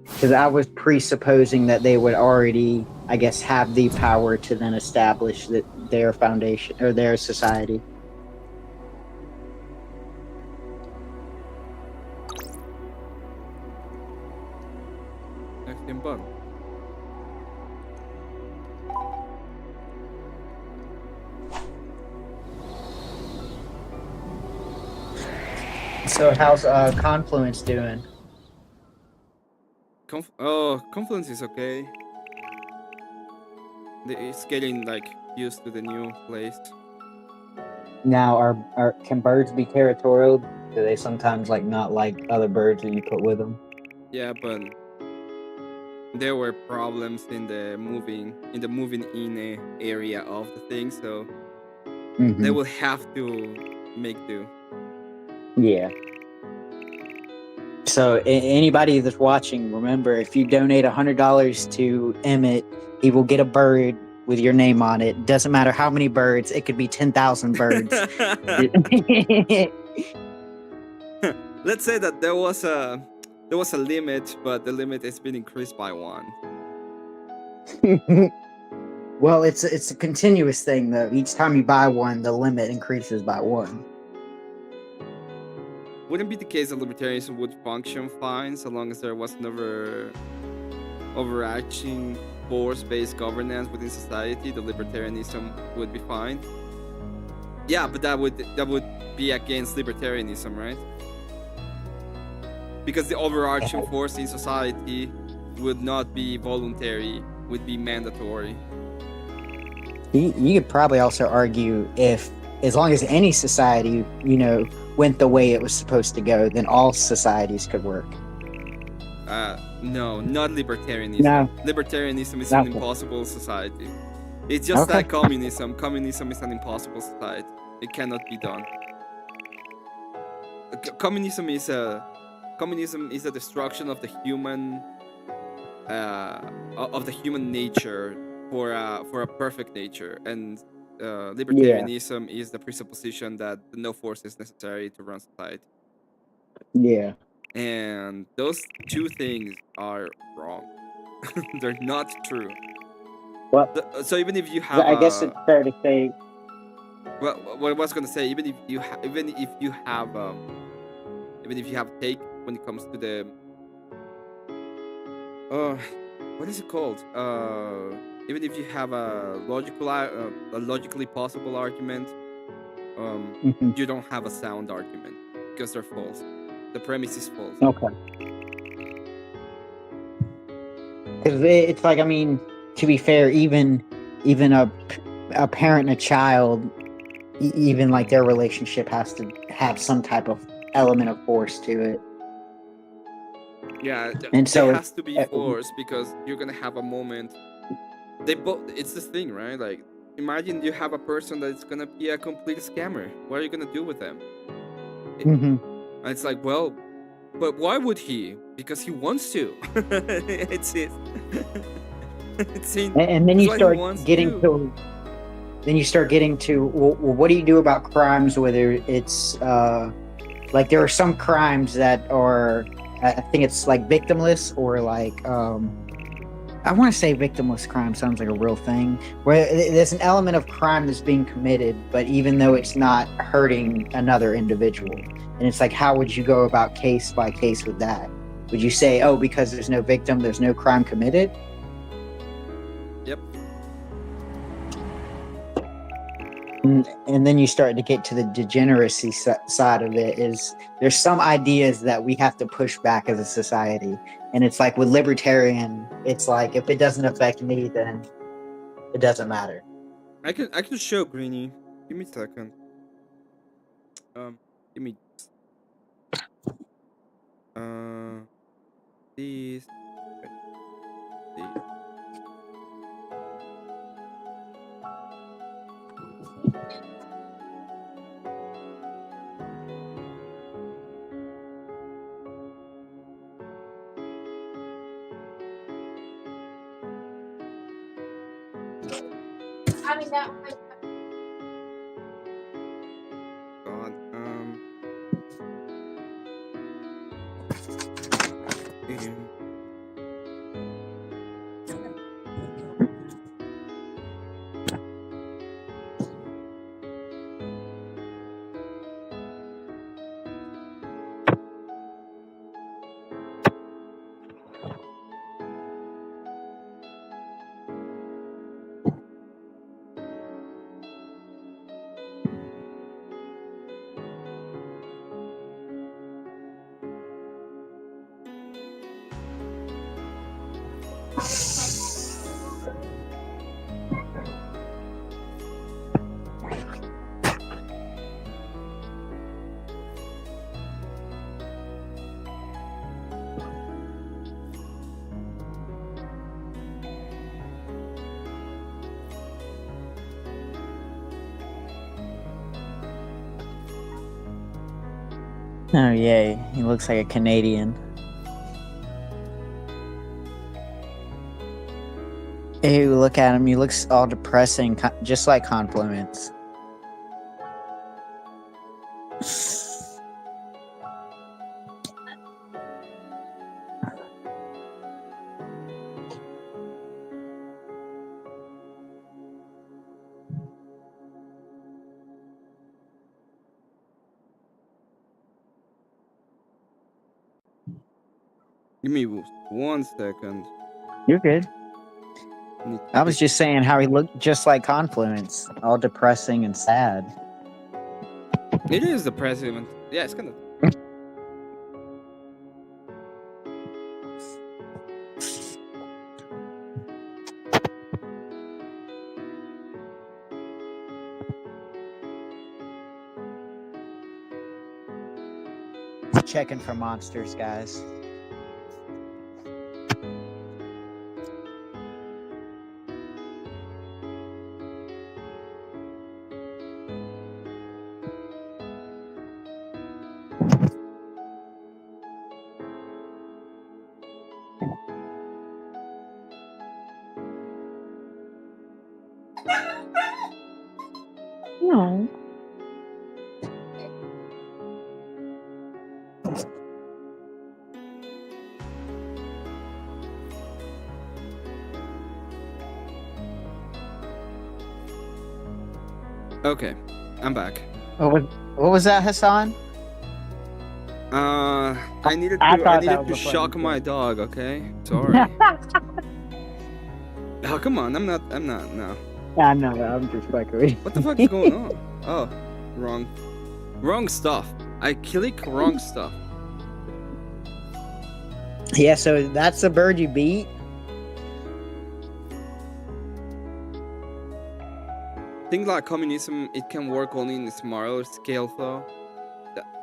Because I was presupposing that they would already, I guess, have the power to then establish their foundation or their society. Next in bottom. So how's Confluence doing? Confluence is okay. It's getting like used to the new place. Now, can birds be territorial? Do they sometimes not like other birds that you put with them? Yeah, but there were problems in the moving in area of the thing, so they will have to make do. Yeah. So anybody that's watching, remember, if you donate $100 to Emmett, he will get a bird with your name on it. Doesn't matter how many birds; it could be 10,000 birds. Let's say that there was a limit, but the limit has been increased by 1. Well, it's a continuous thing though. Each time you buy one, the limit increases by 1. Wouldn't be the case that libertarianism would function fine so long as there was never overarching force-based governance within society. The libertarianism would be fine. Yeah, but that would be against libertarianism, right? Because the overarching force in society would not be voluntary, would be mandatory. You could probably also argue if, as long as any society, went the way it was supposed to go, then all societies could work. No, not libertarianism. No. Libertarianism is an impossible society. It's just like communism. Communism is an impossible society. It cannot be done. communism is a destruction of the human of the human nature for a perfect nature, and Yeah, libertarianism is the presupposition that no force is necessary to run society. yeah. And those two things are wrong. They're not true. Well, So even if you have I guess a it's fair to say. well, what I was gonna say, even if you take when it comes to the uh what is it called, even if you have a logically possible argument, Mhm. you don't have a sound argument because they're false. The premise is false. Okay. Because it's like, I mean, to be fair, even a parent and a child, even like their relationship has to have some type of element of force to it. Yeah, And there so has to be force because you're gonna have a moment. They both. It's this thing, right? Like, imagine you have a person that's gonna be a complete scammer. What are you gonna do with them? Mhm. And it's like, well, but why would he? Because he wants to. It's it. And then it's you what he start wants to getting do. to well, what do you do about crimes, whether it's like there are some crimes that are, I think it's like victimless, or like I want to say victimless crime sounds like a real thing, where there's an element of crime that's being committed, but even though it's not hurting another individual. And it's like, how would you go about case by case with that? Would you say, oh, because there's no victim, there's no crime committed? Yep. And then you start to get to the degeneracy side of it. Is there's some ideas that we have to push back as a society, and it's like with libertarian, it's like if it doesn't affect me, then it doesn't matter. I can show Greeny. Give me a second. Um, give me uh these. Okay, these. God. Yeah. Oh yay, he looks like a Canadian. Hey, look at him. He looks all depressing, just like Confluence. Give me 1 second. You're good. Need to I was pick. just saying how he looked just like Confluence, all depressing and sad. It is the president. Yeah, it's kind of. Checking for monsters, guys. Okay, I'm back. What was that, Hassan? I needed I to thought that was a shock funny my thing. dog. Okay, sorry. Oh, come on, I'm not. No. I know. I'm just fucking with you. What the fuck is going on? Oh, wrong stuff. I click wrong stuff. Yeah, so that's the bird you beat. Things like communism, it can work only in a smaller scale, though.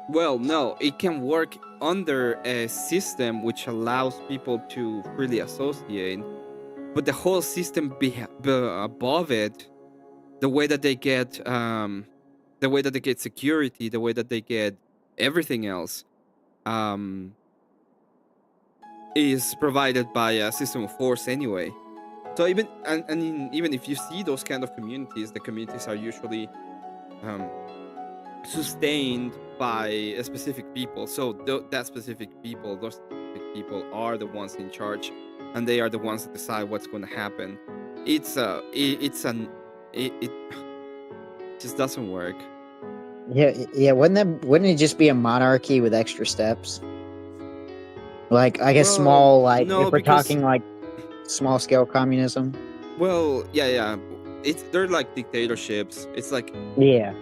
Well, no, it can work under a system which allows people to freely associate, but the whole system above it, the way that they get, security, the way that they get everything else, is provided by a system of force anyway. So even if you see those kind of communities, the communities are usually sustained by a specific people. So those specific people are the ones in charge, and they are the ones that decide what's going to happen. It just doesn't work. Yeah. Wouldn't it just be a monarchy with extra steps? Like, I guess Well, small, like, no, if we're because talking like small scale communism. well, yeah, they're like dictatorships. It's like Yeah.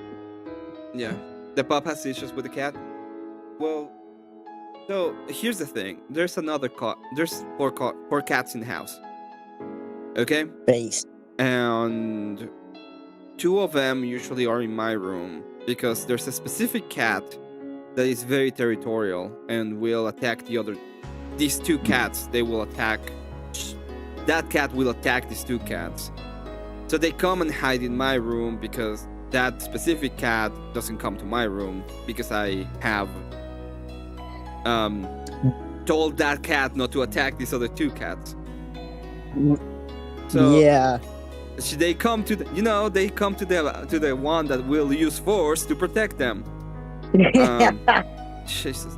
the pup has issues with the cat. Well, so here's the thing. There's another cat. There's four cats in the house. Okay, Base. and two of them usually are in my room because there's a specific cat that is very territorial and will attack these two cats. They will attack. That cat will attack these two cats. So they come and hide in my room because that specific cat doesn't come to my room because I have told that cat not to attack these other two cats. So yeah. they come to the one that will use force to protect them. Jesus.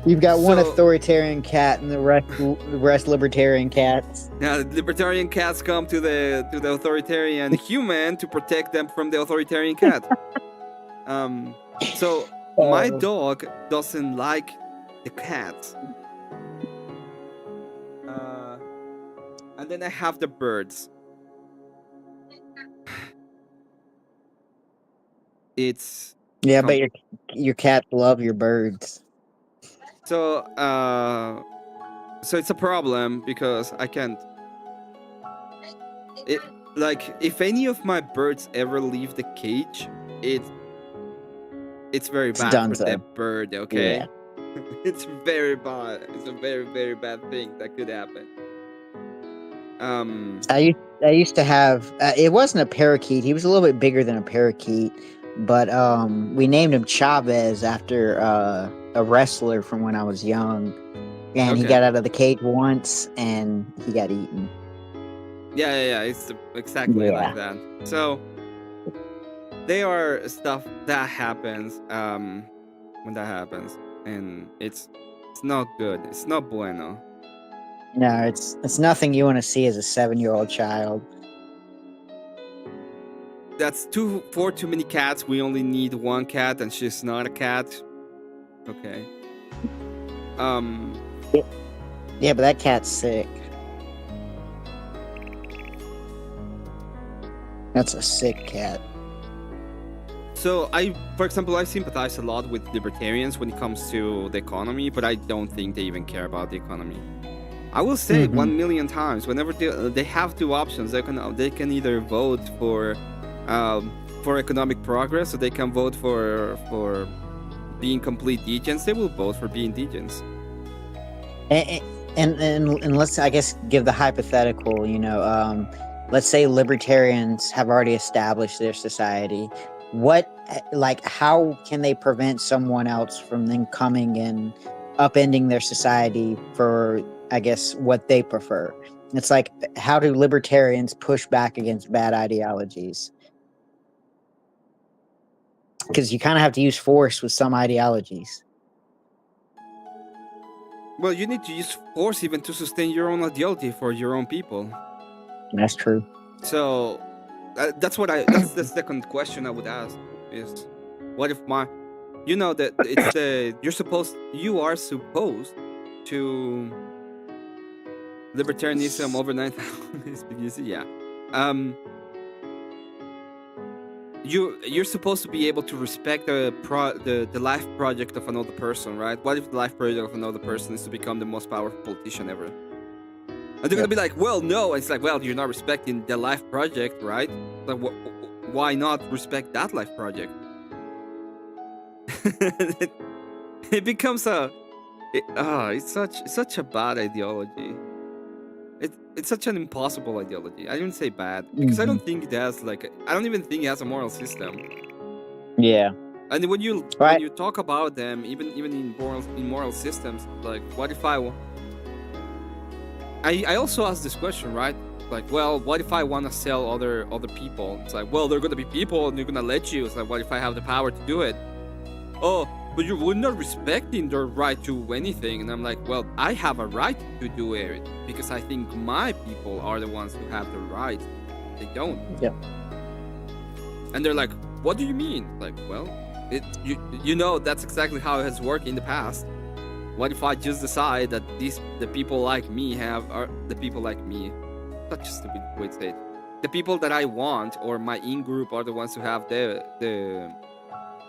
You've got one So- authoritarian cat and the rest libertarian cats. Now the libertarian cats come to the authoritarian human to protect them from the authoritarian cat. So my dog doesn't like the cats. And then I have the birds. It's Yeah, but your cats love your birds. so it's a problem because I can't. Like if any of my birds ever leave the cage, it's very bad for Dunzo. that bird. Okay, Yeah. it's very bad. It's a very, very bad thing that could happen. I used to have. It wasn't a parakeet. He was a little bit bigger than a parakeet, but we named him Chavez after a wrestler from when I was young, and he Okay. got out of the cage once and he got eaten. Yeah. It's exactly Yeah. like that. So they are stuff that happens when that happens, and it's not good. It's not bueno. No, it's nothing you want to see as a 7-year-old child. That's four too many cats. We only need one cat, and she's not a cat. Okay. Yeah, but that cat's sick. That's a sick cat. So for example, I sympathize a lot with libertarians when it comes to the economy, but I don't think they even care about the economy. I will say it 1 million times. Whenever they have two options, they can either vote for economic progress, or they can vote for being complete degens. They will vote for being degens. And let's, I guess, give the hypothetical. Let's say libertarians have already established their society. How can they prevent someone else from then coming and upending their society for, I guess, what they prefer? It's like, how do libertarians push back against bad ideologies? because you kind of have to use force with some ideologies. Well, you need to use force even to sustain your own ideology for your own people. That's true. So that's the second question I would ask is, what if that you are supposed to libertarianism over 9,000 yeah. You're supposed to be able to respect the life project of another person, right? What if the life project of another person is to become the most powerful politician ever? And they're gonna be like, well, no. It's like, well, you're not respecting the life project, right? Like, why not respect that life project? It becomes it's such a bad ideology. It's such an impossible ideology. I didn't say bad because I don't think it has I don't even think it has a moral system. Yeah. And when you talk about them, even in moral systems, like, what if I also asked this question, right? Like, well, what if I want to sell other people? It's like, well, they're gonna be people and they're gonna let you. It's like, what if I have the power to do it? Oh, but we're not respecting their right to anything. And I'm like, well, I have a right to do it because I think my people are the ones who have the right. They don't. Yep. And they're like, what do you mean? Like, well, that's exactly how it has worked in the past. What if I just decide that the people like me are the people like me? Such a stupid way to say it. The people that I want or my in-group are the ones who have the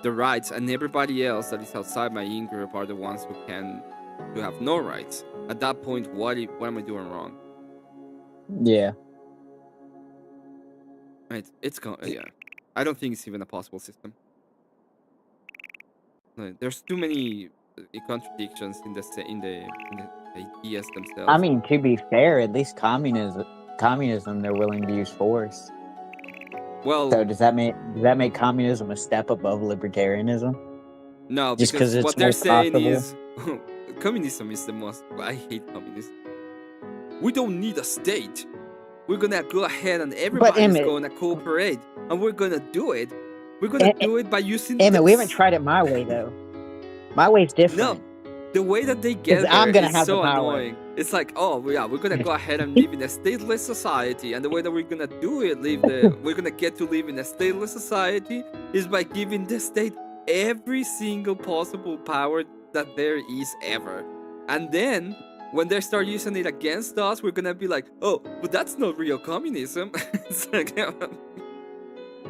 rights, and everybody else that is outside my in-group are the ones who have no rights. At that point, what am I doing wrong? Yeah. Yeah. I don't think it's even a possible system. There's too many contradictions in the ideas themselves. I mean, to be fair, at least communism, they're willing to use force. Well, so does that make communism a step above libertarianism? No, just because what they're saying is communism is the most. I hate communism. We don't need a state. We're gonna go ahead and everybody's gonna cooperate, and we're gonna do it. We're gonna do it by using. Emmett, we haven't tried it my way though. My way's different. No, the way that they get there is so annoying. It's like, oh yeah, we're gonna go ahead and live in a stateless society, and the way that we're gonna do it, we're gonna get to live in a stateless society is by giving the state every single possible power that there is ever. And then when they start using it against us, we're gonna be like, oh, but that's not real communism. It's like,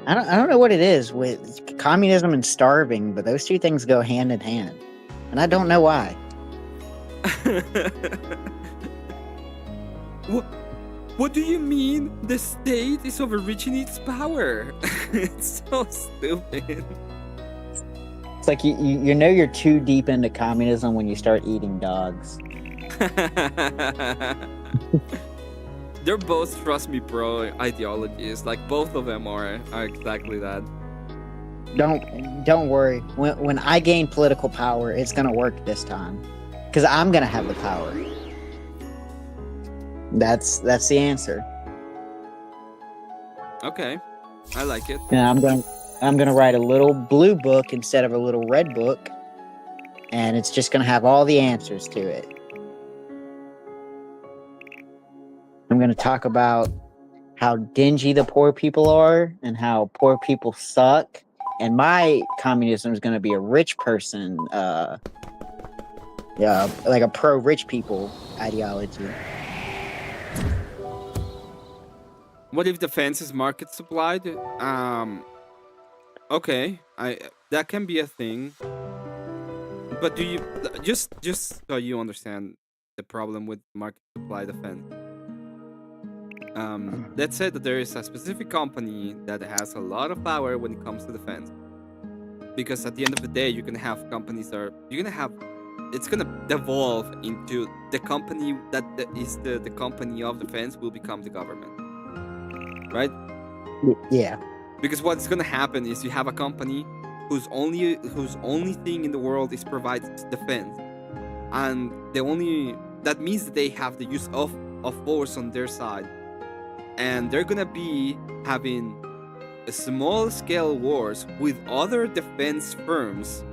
I don't know what it is with communism and starving, but those two things go hand in hand, and I don't know why. What do you mean the state is overreaching its power? It's so stupid. It's like you know you're too deep into communism when you start eating dogs. They're both trust me bro ideologies. Like, both of them are exactly that. Don't worry. When I gain political power, it's gonna work this time, because I'm gonna have the power. That's the answer. Okay, I like it. And I'm gonna write a little blue book instead of a little red book, and it's just gonna have all the answers to it. I'm gonna talk about how dingy the poor people are and how poor people suck. And my communism is gonna be a rich person, like a pro-rich people ideology. What if defense is market supplied? Okay, that can be a thing. But do you just so you understand the problem with market supply defense? Let's say that there is a specific company that has a lot of power when it comes to defense. Because at the end of the day, you're gonna have companies it's gonna devolve into the company that is the company of defense will become the government. Right? Yeah. Because what's gonna happen is you have a company whose only thing in the world is provides defense, and that means that they have the use of force on their side, and they're gonna be having small-scale wars with other defense firms.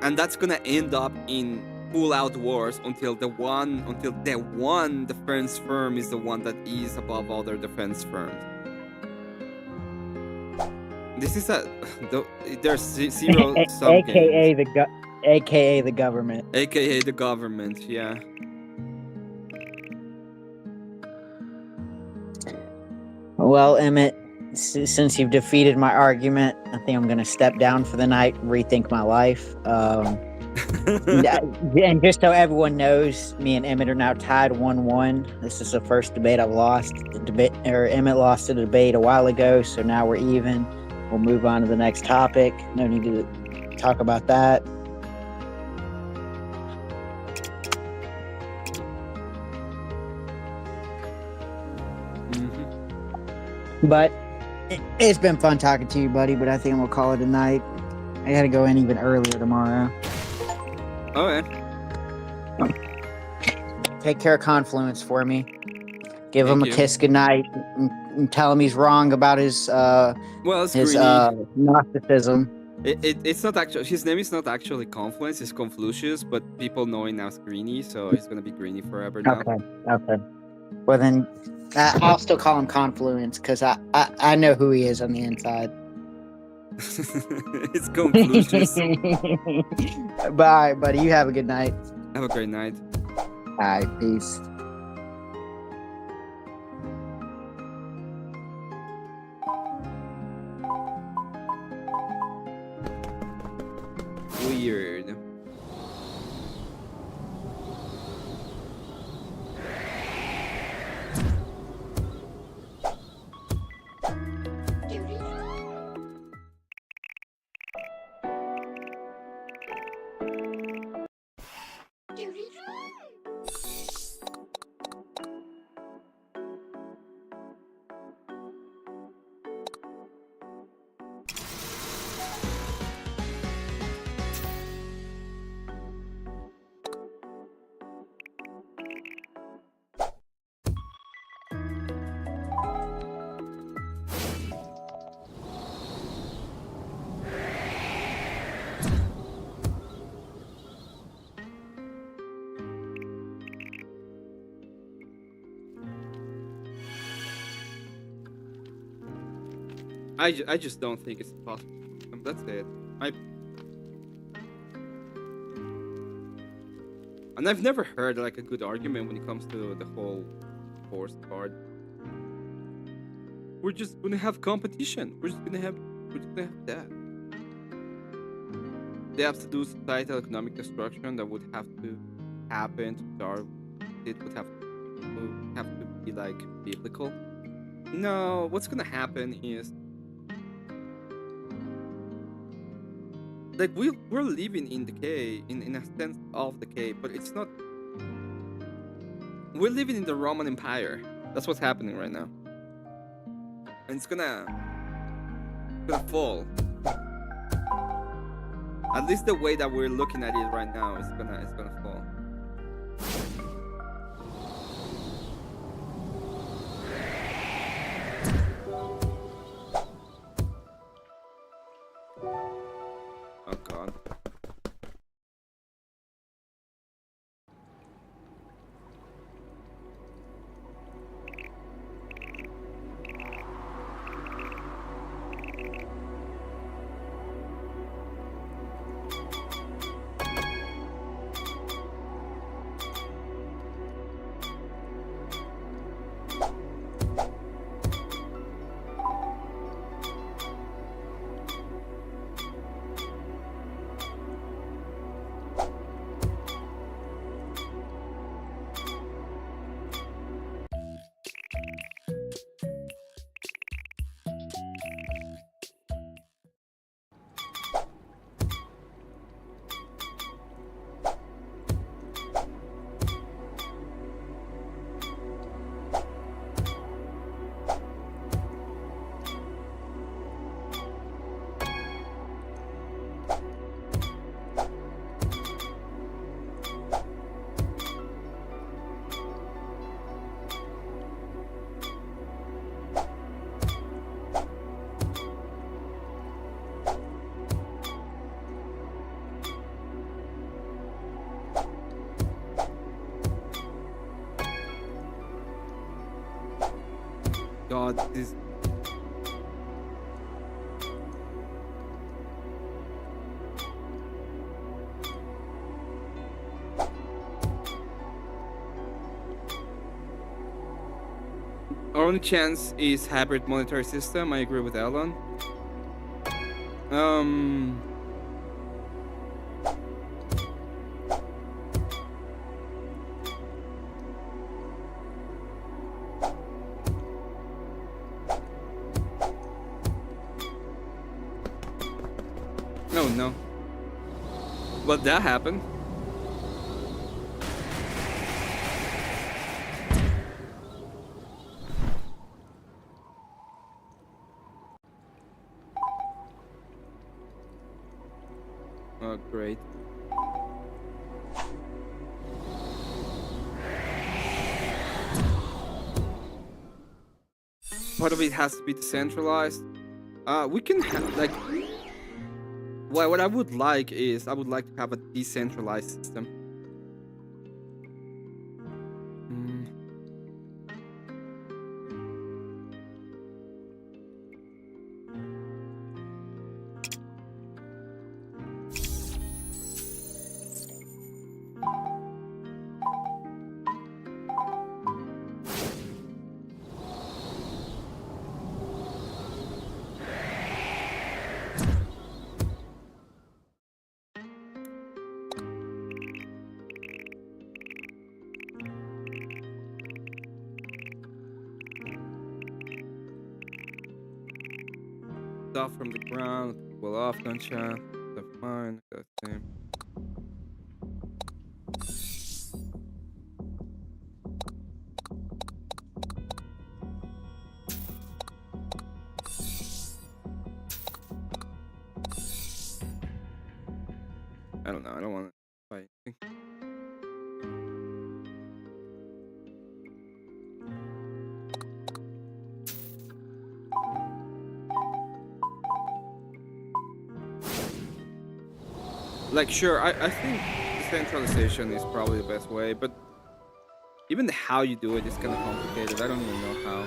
And that's gonna end up in full-out wars until the one defense firm is the one that is above other defense firms. This is there's zero sum AKA games. AKA the government. AKA the government, yeah. Well, Emmett, since you've defeated my argument, I think I'm going to step down for the night, rethink my life. And just so everyone knows, me and Emmett are now tied 1-1. This is the first debate I've lost. Emmett lost a debate a while ago, so now we're even. We'll move on to the next topic. No need to talk about that. But it's been fun talking to you, buddy, but I think I'm going to call it a night. I got to go in even earlier tomorrow. Okay. Take care of Confluence for me. Give him a you. kiss goodnight and tell him he's wrong about his Gnosticism. It's not actually, his name is not actually Confluence, it's Conflucius, but people know him as Greeny, so he's gonna be Greeny forever now. Okay. Well then, I'll still call him Confluence because I know who he is on the inside. It's Conflucius. Bye, buddy. You have a good night. Have a great night. All right, peace. Weird. I just don't think it's possible. That's it. And I've never heard like a good argument when it comes to the whole force card. We're just gonna have competition. We're just gonna have that. They have to do societal economic destruction that would have to happen to start. It would have to be like biblical. No, what's gonna happen is like we're living in decay, in a sense of decay, but it's not. We're living in the Roman Empire. That's what's happening right now, and it's gonna fall. At least the way that we're looking at it right now, it's gonna fall. Oh God. this. Our only chance is hybrid monetary system. I agree with Elon. Oh no. But that happened. Oh, great. Part of it has to be decentralized. We can have like. Well, what I would like is I would like to have a decentralized system. Stuff from the ground, well off, gunshot, stuff fine, that's same. I don't know, I don't want to fight. Like, sure, I think decentralization is probably the best way, but even the how you do it is kind of complicated. I don't even know how.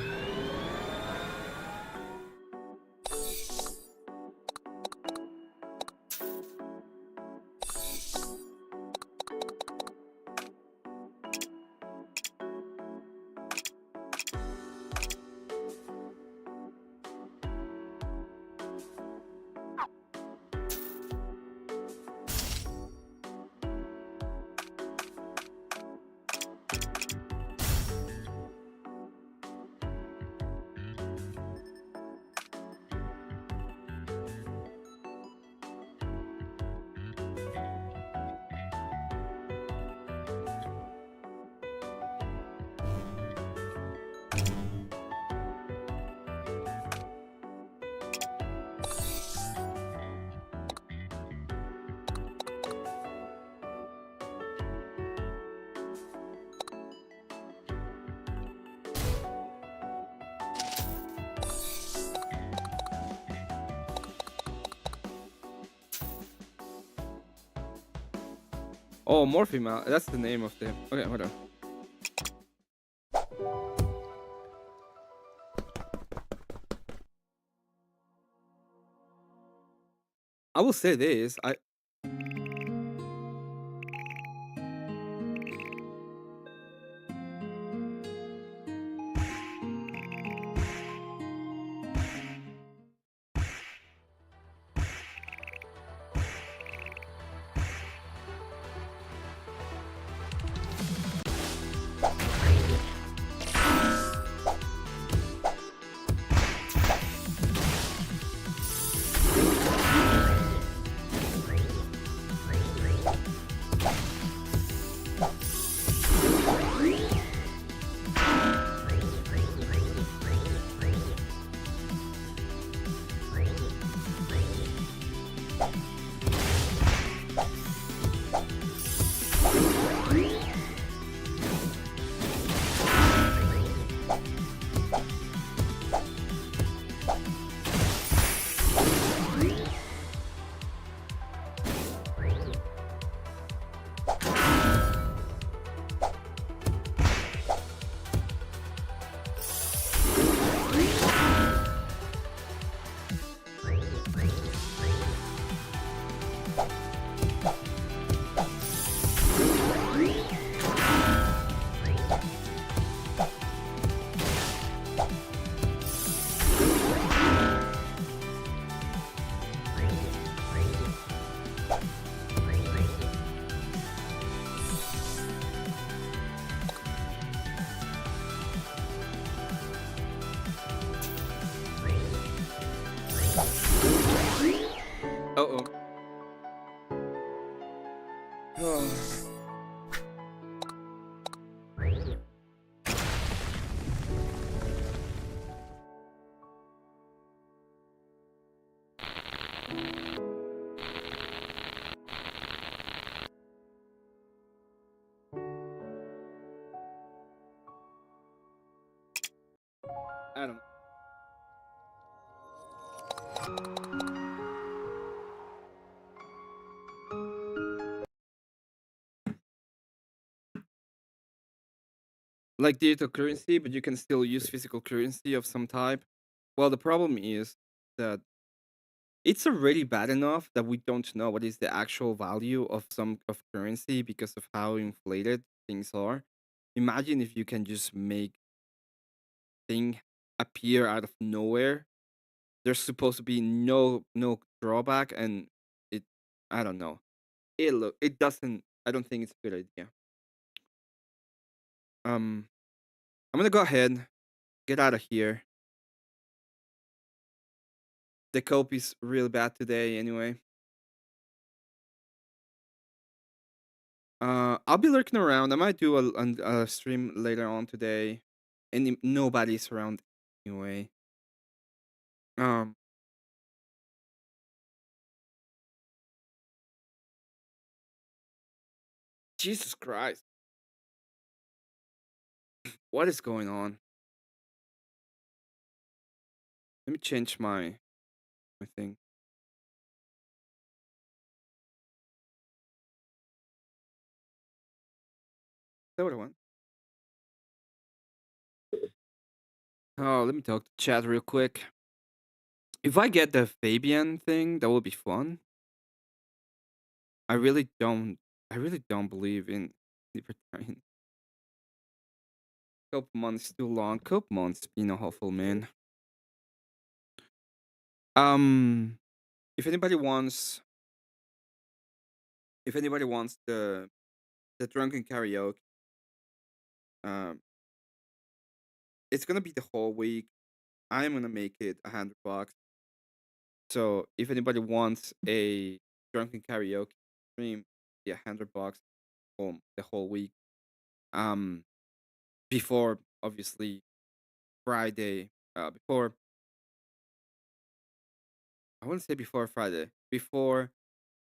Oh, Morphema, that's the name of them. Okay, hold on. I will say this, Uh oh. I don't know. Like digital currency, but you can still use physical currency of some type. Well, the problem is that it's already bad enough that we don't know what is the actual value of some of currency because of how inflated things are. Imagine if you can just make thing appear out of nowhere. There's supposed to be no drawback, and it I don't know. It doesn't. I don't think it's a good idea. Um, I'm gonna go ahead, get out of here. The cope is real bad today, anyway. I'll be lurking around. I might do a stream later on today, and nobody's around anyway. Um, Jesus Christ, what is going on? Let me change my thing. Is that what I want? Oh, let me talk to chat real quick. If I get the Fabian thing, that will be fun. I really don't. I really don't believe in libertarian. Couple months too long. Couple months being a hopeful man. Um, if anybody wants, if anybody wants the drunken karaoke, um, it's gonna be the whole week. I'm gonna make it $100. So if anybody wants a drunken karaoke stream, yeah, $100 the whole week. Um, before obviously Friday. Before I wouldn't say before Friday. Before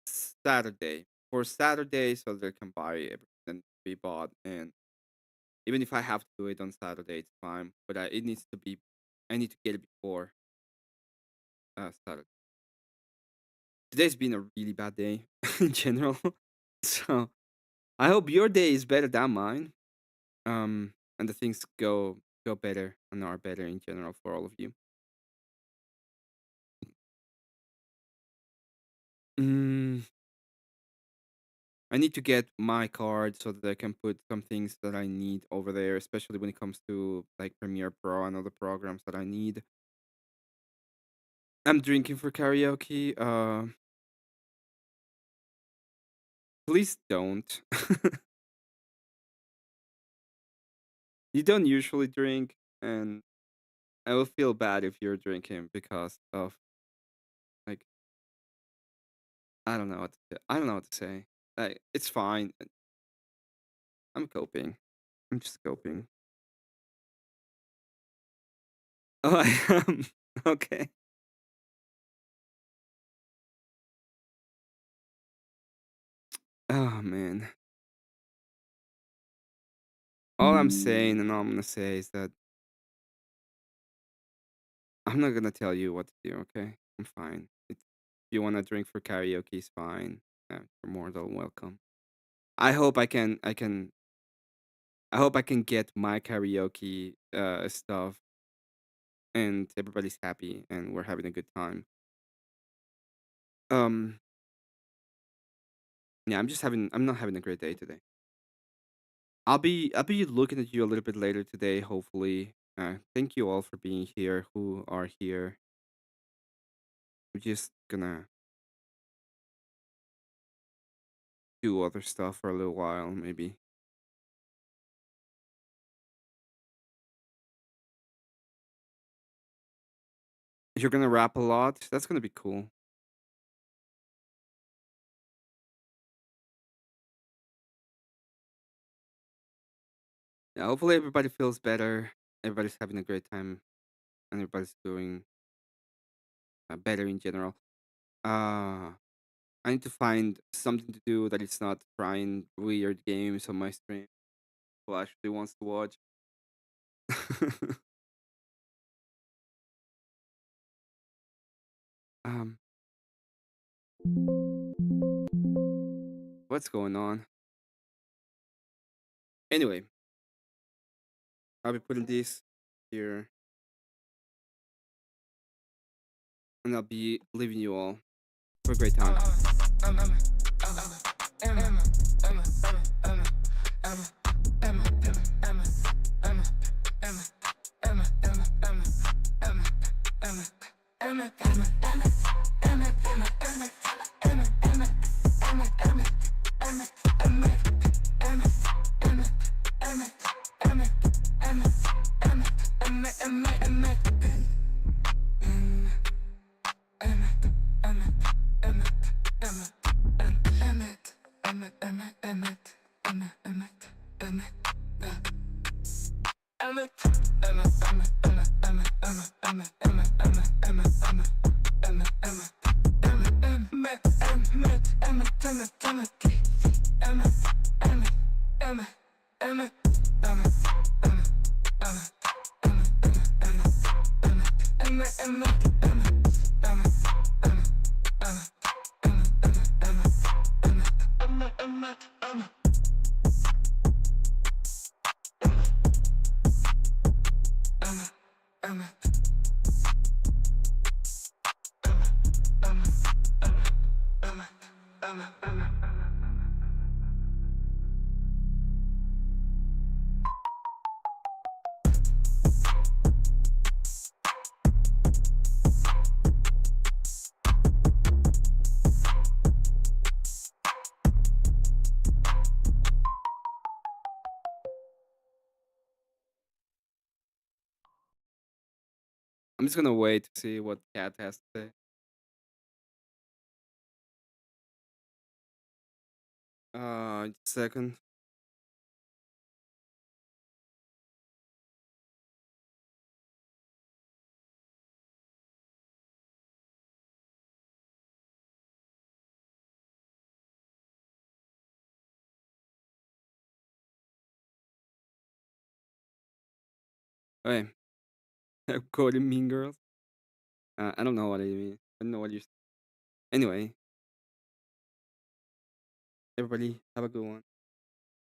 Saturday. For Saturday, so they can buy everything to be bought, and even if I have to do it on Saturday, it's fine. But it needs to be. I need to get it before Saturday. Today's been a really bad day in general, so I hope your day is better than mine. And the things go better and are better in general for all of you. Mm, I need to get my card so that I can put some things that I need over there, especially when it comes to like Premiere Pro and other programs that I need. I'm drinking for karaoke. Please don't. You don't usually drink, and I will feel bad if you're drinking because of like I don't know I don't know what to say. Like it's fine. I'm coping. I'm just coping. Oh, I am. Okay. Oh man. All I'm saying and all I'm gonna say is that I'm not gonna tell you what to do. Okay, I'm fine. If you wanna drink for karaoke, is fine. You're more than welcome. I hope I can. I hope I can get my karaoke stuff, and everybody's happy, and we're having a good time. Um, yeah, I'm just having. I'm not having a great day today. I'll be looking at you a little bit later today, hopefully. Thank you all for being here. Who are here? We're just gonna do other stuff for a little while, maybe. You're gonna rap a lot. That's gonna be cool. Yeah, hopefully everybody feels better. Everybody's having a great time, and everybody's doing better in general. Uh, I need to find something to do that is not trying weird games on my stream. Who actually wants to watch? um, what's going on? Anyway, I'll be putting this here, and I'll be leaving you all for a great time. I'm just gonna wait to see what Cat has to say. Just a second. Okay, quoting Mean Girls. I don't know what I mean. I don't know what you're. Anyway, everybody have a good one.